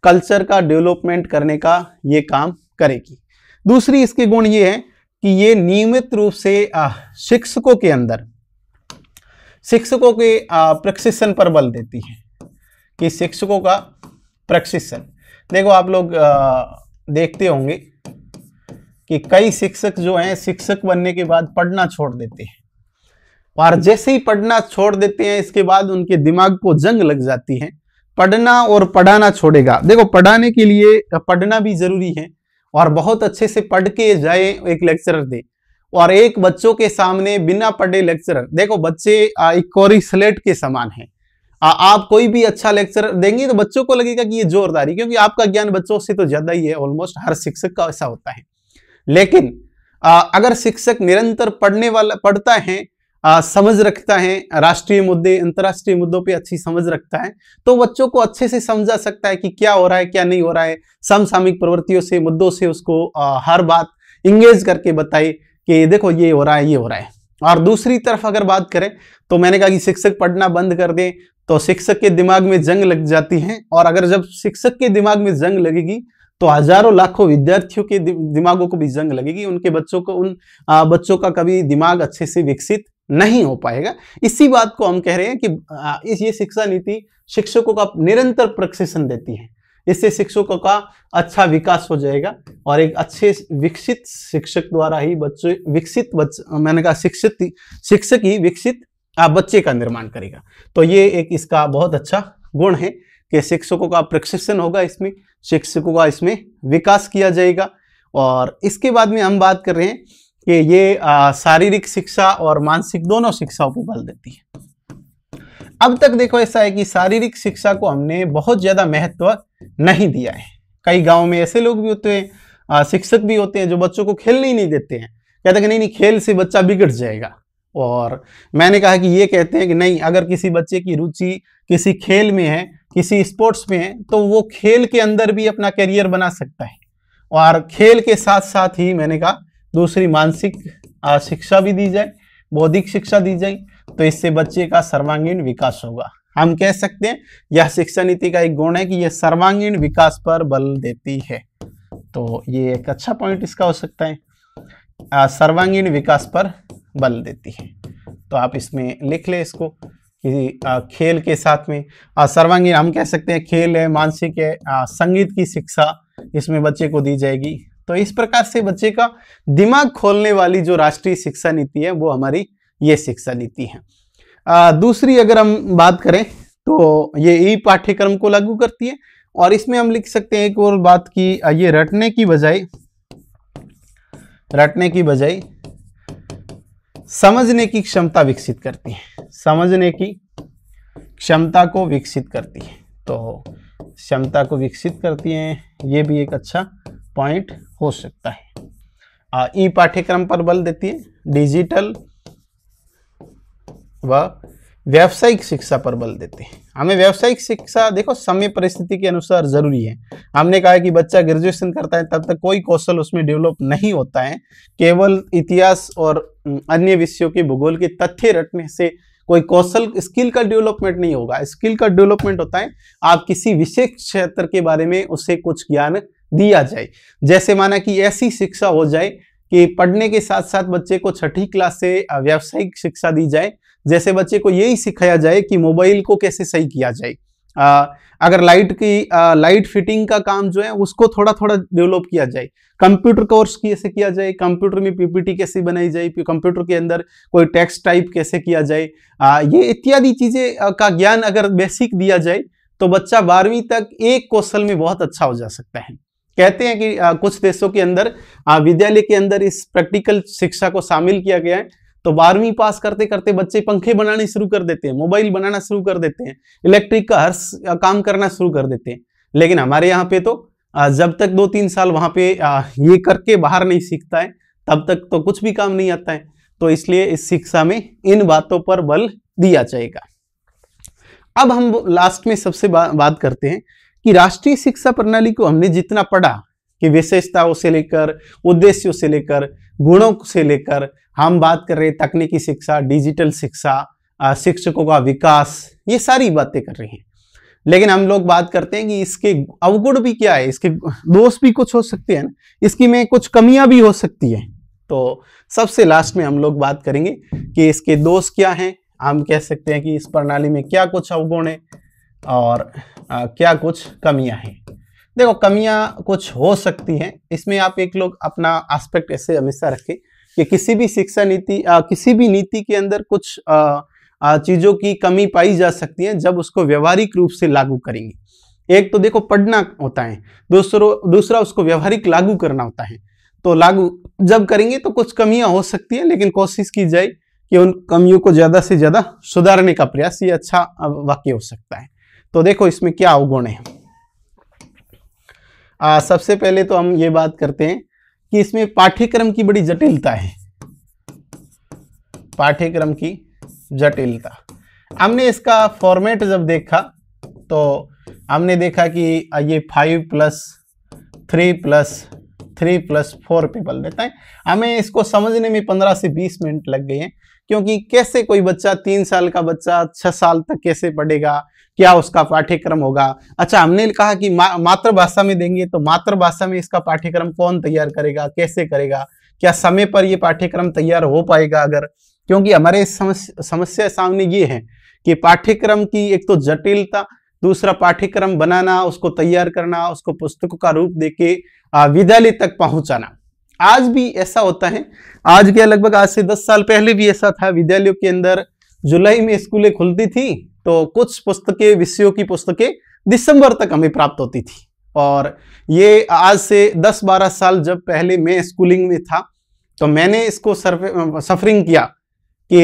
कल्चर का डेवलपमेंट करने का ये काम करेगी। दूसरी इसके गुण ये है कि ये नियमित रूप से शिक्षकों के अंदर, शिक्षकों के प्रशिक्षण पर बल देती है कि शिक्षकों का प्रशिक्षण। देखो, आप लोग देखते होंगे कि कई शिक्षक जो हैं शिक्षक बनने के बाद पढ़ना छोड़ देते हैं, और जैसे ही पढ़ना छोड़ देते हैं इसके बाद उनके दिमाग को जंग लग जाती है, पढ़ना और पढ़ाना छोड़ेगा। देखो, पढ़ाने के लिए पढ़ना भी जरूरी है और बहुत अच्छे से पढ़ के जाए एक लेक्चरर दे, और एक बच्चों के सामने बिना पढ़े लेक्चरर, देखो बच्चे एक कोरी स्लेट के समान है। आप कोई भी अच्छा लेक्चर देंगे तो बच्चों को लगेगा कि ये जोरदारी, क्योंकि आपका ज्ञान बच्चों से तो ज्यादा ही है, ऑलमोस्ट हर शिक्षक का ऐसा होता है। लेकिन अगर शिक्षक निरंतर पढ़ता है, समझ रखता है, राष्ट्रीय मुद्दे, अंतर्राष्ट्रीय मुद्दों पे अच्छी समझ रखता है, तो बच्चों को अच्छे से समझा सकता है कि क्या हो रहा है, क्या नहीं हो रहा है। समसामयिक प्रवृत्तियों से, मुद्दों से उसको हर बात इंगेज करके बताए कि देखो ये हो रहा है, ये हो रहा है। और दूसरी तरफ अगर बात करें तो मैंने कहा कि शिक्षक पढ़ना बंद कर दें तो शिक्षक के दिमाग में जंग लग जाती है, और अगर जब शिक्षक के दिमाग में जंग लगेगी तो हजारों लाखों विद्यार्थियों के दिमागों को भी जंग लगेगी, उनके बच्चों को उन बच्चों का कभी दिमाग अच्छे से विकसित नहीं हो पाएगा। इसी बात को हम कह रहे हैं कि ये शिक्षा नीति शिक्षकों का निरंतर प्रशिक्षण देती है, इससे शिक्षकों का अच्छा विकास हो जाएगा और एक अच्छे विकसित शिक्षक द्वारा ही बच्चे मैंने कहा शिक्षक ही विकसित बच्चे का निर्माण करेगा। तो ये एक इसका बहुत अच्छा गुण है कि शिक्षकों का प्रशिक्षण होगा, इसमें शिक्षकों का इसमें विकास किया जाएगा। और इसके बाद में हम बात कर रहे हैं कि ये शारीरिक शिक्षा और मानसिक दोनों शिक्षाओं पर बल देती है। अब तक देखो ऐसा है कि शारीरिक शिक्षा को हमने बहुत ज्यादा महत्व नहीं दिया है। कई गांव में ऐसे लोग भी होते हैं, शिक्षक भी होते हैं जो बच्चों को खेलने ही नहीं देते हैं, कहते हैं कि नहीं खेल से बच्चा बिगड़ जाएगा। और मैंने कहा कि ये कहते हैं कि नहीं, अगर किसी बच्चे की रुचि किसी खेल में है, किसी स्पोर्ट्स में है, तो वो खेल के अंदर भी अपना करियर बना सकता है। और खेल के साथ साथ ही मैंने कहा दूसरी मानसिक शिक्षा भी दी जाए, बौद्धिक शिक्षा दी जाए, तो इससे बच्चे का सर्वांगीण विकास होगा। हम कह सकते हैं यह शिक्षा नीति का एक गुण है कि यह सर्वांगीण विकास पर बल देती है। तो ये एक अच्छा पॉइंट इसका हो सकता है, सर्वांगीण विकास पर बल देती है। तो आप इसमें लिख ले इसको कि खेल के साथ में सर्वांगीण हम कह सकते हैं खेल है, मानसिक है, संगीत की शिक्षा इसमें बच्चे को दी जाएगी। तो इस प्रकार से बच्चे का दिमाग खोलने वाली जो राष्ट्रीय शिक्षा नीति है वो हमारी ये शिक्षा नीति है। दूसरी अगर हम बात करें तो ये ई पाठ्यक्रम को लागू करती है, और इसमें हम लिख सकते हैं एक और बात की ये रटने की बजाय समझने की क्षमता विकसित करती है, समझने की क्षमता को विकसित करती है। तो क्षमता को विकसित करती है, ये भी एक अच्छा पॉइंट हो सकता है। ई पाठ्यक्रम पर बल देती है, डिजिटल व व्यावसायिक शिक्षा पर बल देते हैं। हमें व्यावसायिक शिक्षा देखो समय परिस्थिति के अनुसार जरूरी है। हमने कहा है कि बच्चा ग्रेजुएशन करता है तब तक कोई कौशल उसमें डेवलप नहीं होता है, केवल इतिहास और अन्य विषयों के भूगोल के तथ्य रटने से कोई कौशल स्किल का डेवलपमेंट नहीं होगा। स्किल का डेवलपमेंट होता है आप किसी विशेष क्षेत्र के बारे में उसे कुछ ज्ञान दिया जाए। जैसे माना कि ऐसी शिक्षा हो जाए कि पढ़ने के साथ साथ बच्चे को छठी क्लास से व्यावसायिक शिक्षा दी जाए, जैसे बच्चे को यही सिखाया जाए कि मोबाइल को कैसे सही किया जाए, अगर लाइट फिटिंग का काम जो है उसको थोड़ा थोड़ा डेवलप किया जाए, कंप्यूटर कोर्स कैसे किया जाए, कंप्यूटर में पीपीटी कैसे बनाई जाए, कंप्यूटर के अंदर कोई टेक्स्ट टाइप कैसे किया जाए, ये इत्यादि चीजें का ज्ञान अगर बेसिक दिया जाए तो बच्चा 12वीं तक एक कौशल में बहुत अच्छा हो जा सकता है। कहते हैं कि कुछ देशों के अंदर विद्यालय के अंदर इस प्रैक्टिकल शिक्षा को शामिल किया गया है, तो 12वीं पास करते करते बच्चे पंखे बनाने शुरू कर देते हैं, मोबाइल बनाना शुरू कर देते हैं, इलेक्ट्रिक का हर काम करना शुरू कर देते हैं। लेकिन हमारे यहाँ पे तो जब तक 2-3 साल वहां पे ये करके बाहर नहीं सीखता है तब तक तो कुछ भी काम नहीं आता है। तो इसलिए इस शिक्षा में इन बातों पर बल दिया जाएगा। अब हम लास्ट में सबसे बात करते हैं कि राष्ट्रीय शिक्षा प्रणाली को हमने जितना पढ़ा कि विशेषताओं से लेकर उद्देश्यों से लेकर गुणों से लेकर हम बात कर रहे हैं तकनीकी शिक्षा, डिजिटल शिक्षा, शिक्षकों का विकास, ये सारी बातें कर रहे हैं। लेकिन हम लोग बात करते हैं कि इसके अवगुण भी क्या है, इसके दोष भी कुछ हो सकते हैं ना, इसकी में कुछ कमियां भी हो सकती है। तो सबसे लास्ट में हम लोग बात करेंगे कि इसके दोष क्या हैं, हम कह सकते हैं कि इस प्रणाली में क्या कुछ अवगुण है और क्या कुछ कमियां हैं। देखो कमियां कुछ हो सकती हैं, इसमें आप एक लोग अपना एस्पेक्ट ऐसे हमेशा रखें कि किसी भी शिक्षा नीति किसी भी नीति के अंदर कुछ चीजों की कमी पाई जा सकती है जब उसको व्यवहारिक रूप से लागू करेंगे। एक तो देखो पढ़ना होता है, दूसरा उसको व्यवहारिक लागू करना होता है। तो लागू जब करेंगे तो कुछ कमियां हो सकती है, लेकिन कोशिश की जाए कि उन कमियों को ज्यादा से ज्यादा सुधारने का प्रयास, ये अच्छा वाक्य हो सकता है। तो देखो इसमें क्या अवगुण है। सबसे पहले तो हम ये बात करते हैं कि इसमें पाठ्यक्रम की बड़ी जटिलता है, पाठ्यक्रम की जटिलता। हमने इसका फॉर्मेट जब देखा तो हमने देखा कि ये 5+3+3 3 + 4 पे बल देता है। हमें इसको समझने में 15 से 20 मिनट लग गए हैं, क्योंकि कैसे कोई बच्चा 3 साल का बच्चा 6 साल तक कैसे पढ़ेगा, क्या उसका पाठ्यक्रम होगा। अच्छा, हमने कहा कि मातृभाषा में देंगे, तो मातृभाषा में इसका पाठ्यक्रम कौन तैयार करेगा, कैसे करेगा, क्या समय पर ये पाठ्यक्रम तैयार हो पाएगा अगर, क्योंकि हमारे समस्या सामने ये है कि पाठ्यक्रम की एक तो जटिलता, दूसरा पाठ्यक्रम बनाना, उसको तैयार करना, उसको पुस्तकों का रूप देके विद्यालय तक पहुंचाना। आज भी ऐसा होता है, आज क्या लगभग आज से 10 साल पहले भी ऐसा था। विद्यालयों के अंदर जुलाई में स्कूलें खुलती थी, तो कुछ पुस्तकें, विषयों की पुस्तकें दिसंबर तक हमें प्राप्त होती थी। और ये आज से 10-12 साल जब पहले मैं स्कूलिंग में था, तो मैंने इसको सफरिंग किया कि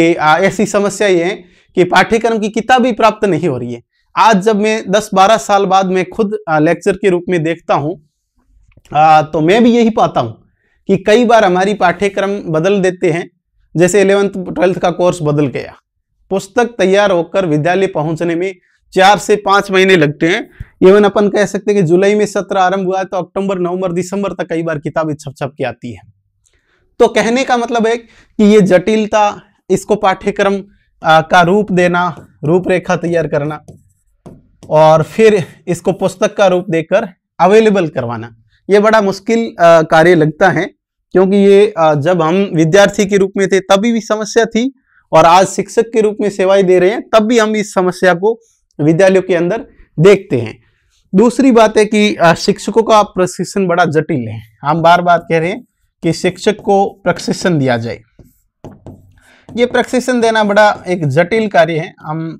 ऐसी समस्या ये है कि पाठ्यक्रम की किताबें प्राप्त नहीं हो रही है। आज जब मैं 10-12 साल बाद मैं खुद लेक्चर के रूप में देखता हूं, तो मैं भी यही पाता हूं कि कई बार हमारी पाठ्यक्रम बदल देते हैं। जैसे 11th-12th का कोर्स बदल गया, पुस्तक तैयार होकर विद्यालय पहुंचने में 4 से 5 महीने लगते हैं। इवन अपन कह सकते हैं कि जुलाई में सत्र आरंभ हुआ है, तो अक्टूबर, नवंबर, दिसंबर तक कई बार किताबें छप के आती है। तो कहने का मतलब है कि ये जटिलता, इसको पाठ्यक्रम का रूप देना, रूपरेखा तैयार करना, और फिर इसको पुस्तक का रूप देकर अवेलेबल करवाना, ये बड़ा मुश्किल कार्य लगता है। क्योंकि ये जब हम विद्यार्थी के रूप में थे तभी भी समस्या थी, और आज शिक्षक के रूप में सेवाएं दे रहे हैं तब भी हम इस समस्या को विद्यालयों के अंदर देखते हैं। दूसरी बात है कि शिक्षकों का प्रशिक्षण बड़ा जटिल है। हम बार बार कह रहे हैं कि शिक्षक को प्रशिक्षण दिया जाए। ये प्रशिक्षण देना बड़ा एक जटिल कार्य है। हम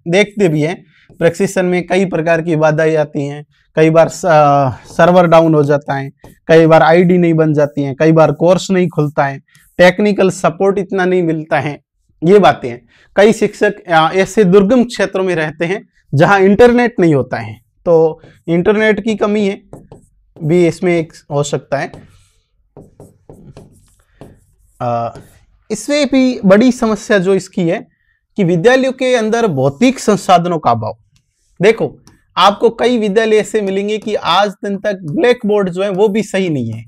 देखते भी हैं प्रशिक्षण में कई प्रकार की बाधाएं आती हैं। कई बार सर्वर डाउन हो जाता है, कई बार आईडी नहीं बन जाती हैं, कई बार कोर्स नहीं खुलता है, टेक्निकल सपोर्ट इतना नहीं मिलता है। ये बातें हैं। कई शिक्षक ऐसे दुर्गम क्षेत्रों में रहते हैं जहां इंटरनेट नहीं होता है, तो इंटरनेट की कमी है भी इसमें एक हो सकता है। इसमें भी बड़ी समस्या जो इसकी है कि विद्यालयों के अंदर भौतिक संसाधनों का अभाव। देखो, आपको कई विद्यालय ऐसे मिलेंगे कि आज दिन तक ब्लैक बोर्ड जो है वो भी सही नहीं है,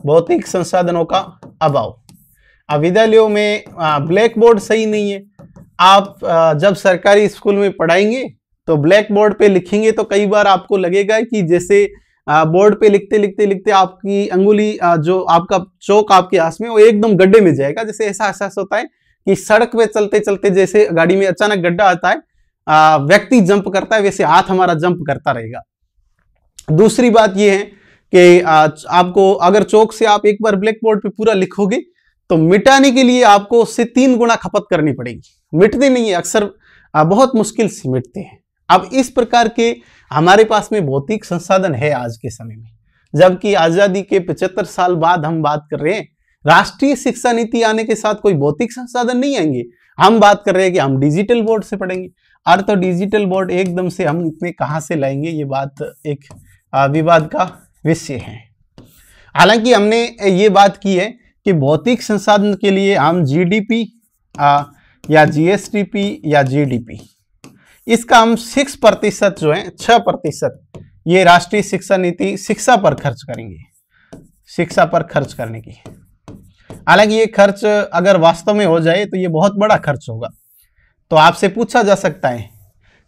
भौतिक संसाधनों का अभाव। अब विद्यालयों में ब्लैक बोर्ड सही नहीं है। आप जब सरकारी स्कूल में पढ़ाएंगे तो ब्लैक बोर्ड पे लिखेंगे तो कई बार आपको लगेगा कि जैसे बोर्ड पे लिखते लिखते लिखते आपकी अंगुली, जो आपका चौक आपके हाथ में, वो एकदम गड्ढे में जाएगा। जैसे ऐसा एहसास होता है कि सड़क पे चलते चलते जैसे गाड़ी में अचानक गड्ढा आता है, व्यक्ति जंप करता है, वैसे हाथ हमारा जंप करता रहेगा। दूसरी बात यह है कि आपको अगर चौक से आप एक बार ब्लैक बोर्ड पे पूरा लिखोगे तो मिटाने के लिए आपको उससे 3 गुना खपत करनी पड़ेगी। मिटते नहीं है, अक्सर बहुत मुश्किल से मिटते हैं। अब इस प्रकार के हमारे पास में भौतिक संसाधन है आज के समय में, जबकि आजादी के 75 साल बाद हम बात कर रहे हैं। राष्ट्रीय शिक्षा नीति आने के साथ कोई भौतिक संसाधन नहीं आएंगे। हम बात कर रहे हैं कि हम डिजिटल बोर्ड से पढ़ेंगे। और तो डिजिटल बोर्ड एकदम से हम इतने कहां से लाएंगे, ये बात एक विवाद का विषय है। हालांकि हमने ये बात की है कि भौतिक संसाधन के लिए हम जीडीपी या जीएसडीपी या जीडीपी, इसका हम 6% जो है 6% ये राष्ट्रीय शिक्षा नीति शिक्षा पर खर्च करेंगे, शिक्षा पर खर्च करने की। हालांकि ये खर्च अगर वास्तव में हो जाए तो ये बहुत बड़ा खर्च होगा। तो आपसे पूछा जा सकता है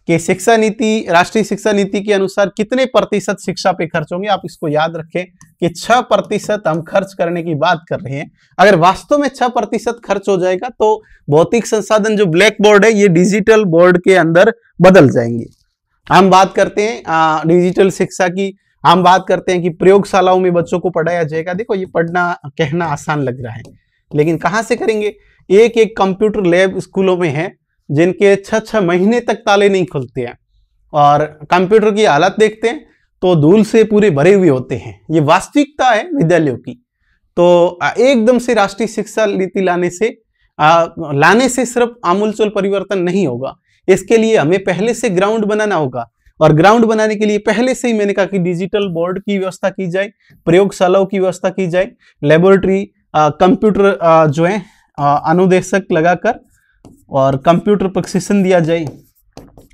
कि शिक्षा नीति, राष्ट्रीय शिक्षा नीति के अनुसार कितने प्रतिशत शिक्षा पे खर्च होंगे। आप इसको याद रखें कि 6% हम खर्च करने की बात कर रहे हैं। अगर वास्तव में 6% खर्च हो जाएगा तो भौतिक संसाधन जो ब्लैक बोर्ड है ये डिजिटल बोर्ड के अंदर बदल जाएंगे। हम बात करते हैं डिजिटल शिक्षा की, हम बात करते हैं कि प्रयोगशालाओं में बच्चों को पढ़ाया जाएगा। देखो, ये पढ़ना कहना आसान लग रहा है, लेकिन कहाँ से करेंगे। एक एक कंप्यूटर लैब स्कूलों में है जिनके 6-6 महीने तक ताले नहीं खुलते हैं, और कंप्यूटर की हालत देखते हैं तो धूल से पूरे भरे हुए होते हैं। ये वास्तविकता है विद्यालयों की। तो एकदम से राष्ट्रीय शिक्षा नीति लाने से सिर्फ आमूलचूल परिवर्तन नहीं होगा। इसके लिए हमें पहले से ग्राउंड बनाना होगा, और ग्राउंड बनाने के लिए पहले से ही मैंने कहा कि डिजिटल बोर्ड की व्यवस्था की जाए, प्रयोगशालाओं की व्यवस्था की जाए, लेबोरेटरी, कंप्यूटर जो है अनुदेशक लगाकर और कंप्यूटर प्रशिक्षण दिया जाए।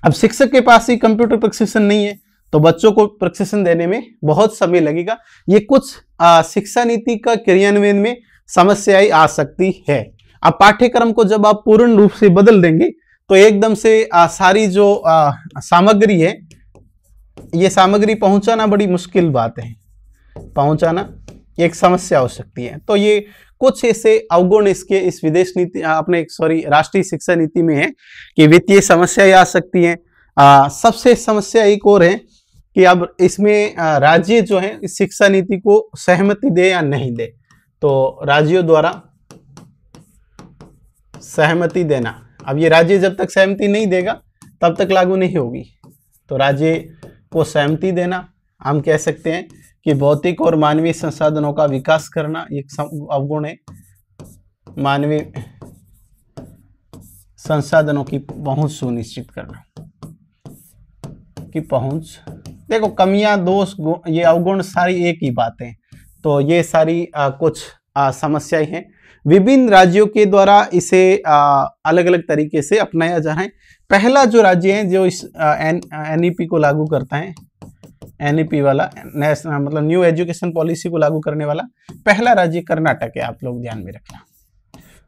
अब शिक्षक के पास ही कंप्यूटर प्रशिक्षण नहीं है तो बच्चों को प्रशिक्षण देने में बहुत समय लगेगा। ये कुछ शिक्षा नीति का क्रियान्वयन में समस्याएं आ सकती है। अब पाठ्यक्रम को जब आप पूर्ण रूप से बदल देंगे तो एकदम से सारी जो सामग्री है, ये सामग्री पहुंचाना बड़ी मुश्किल बात है, पहुंचाना एक समस्या हो सकती है। तो ये कुछ ऐसे अवगुण इसके इस विदेश नीति अपने राष्ट्रीय शिक्षा नीति में है कि वित्तीय समस्याएं आ सकती हैं। सबसे समस्या एक और है कि अब इसमें राज्य जो है इस शिक्षा नीति को सहमति दे या नहीं दे। तो राज्यों द्वारा सहमति देना, अब ये राज्य जब तक सहमति नहीं देगा तब तक लागू नहीं होगी। तो राज्य को सहमति देना, हम कह सकते हैं कि भौतिक और मानवीय संसाधनों का विकास करना एक अवगुण है। मानवीय संसाधनों की पहुंच सुनिश्चित करना, की पहुंच, देखो कमियां दोष ये अवगुण सारी एक ही बात है। तो ये सारी कुछ समस्याएं हैं। विभिन्न राज्यों के द्वारा इसे अलग अलग तरीके से अपनाया जा रहा है। पहला जो राज्य है जो इस एनईपी को लागू करता है, एनईपी वाला मतलब न्यू एजुकेशन पॉलिसी को लागू करने वाला पहला राज्य कर्नाटक है, आप लोग ध्यान में रखना।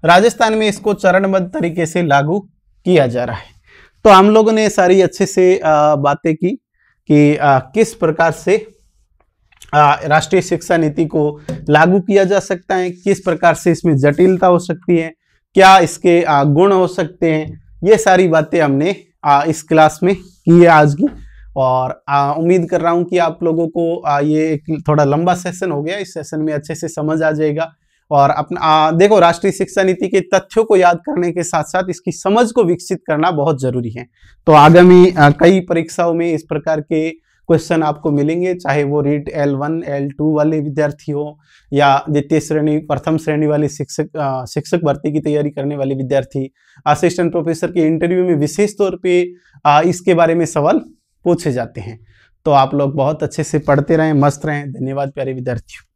राजस्थान में इसको चरणबद्ध तरीके से लागू किया जा रहा है। तो हम लोगों ने सारी अच्छे से बातें की कि किस प्रकार से राष्ट्रीय शिक्षा नीति को लागू किया जा सकता है, किस प्रकार से इसमें जटिलता हो सकती है, क्या इसके गुण हो सकते हैं। ये सारी बातें हमने इस क्लास में की है आज की। और उम्मीद कर रहा हूं कि आप लोगों को ये एक थोड़ा लंबा सेशन हो गया, इस सेशन में अच्छे से समझ आ जाएगा। और अपना देखो, राष्ट्रीय शिक्षा नीति के तथ्यों को याद करने के साथ साथ इसकी समझ को विकसित करना बहुत जरूरी है। तो आगामी कई परीक्षाओं में इस प्रकार के क्वेश्चन आपको मिलेंगे, चाहे वो रीट L1 L2 वाले विद्यार्थी हो या द्वितीय श्रेणी प्रथम श्रेणी वाले शिक्षक भर्ती की तैयारी करने वाले विद्यार्थी। असिस्टेंट प्रोफेसर के इंटरव्यू में विशेष तौर पे इसके बारे में सवाल पूछे जाते हैं। तो आप लोग बहुत अच्छे से पढ़ते रहें, मस्त रहें। धन्यवाद प्यारे विद्यार्थियों।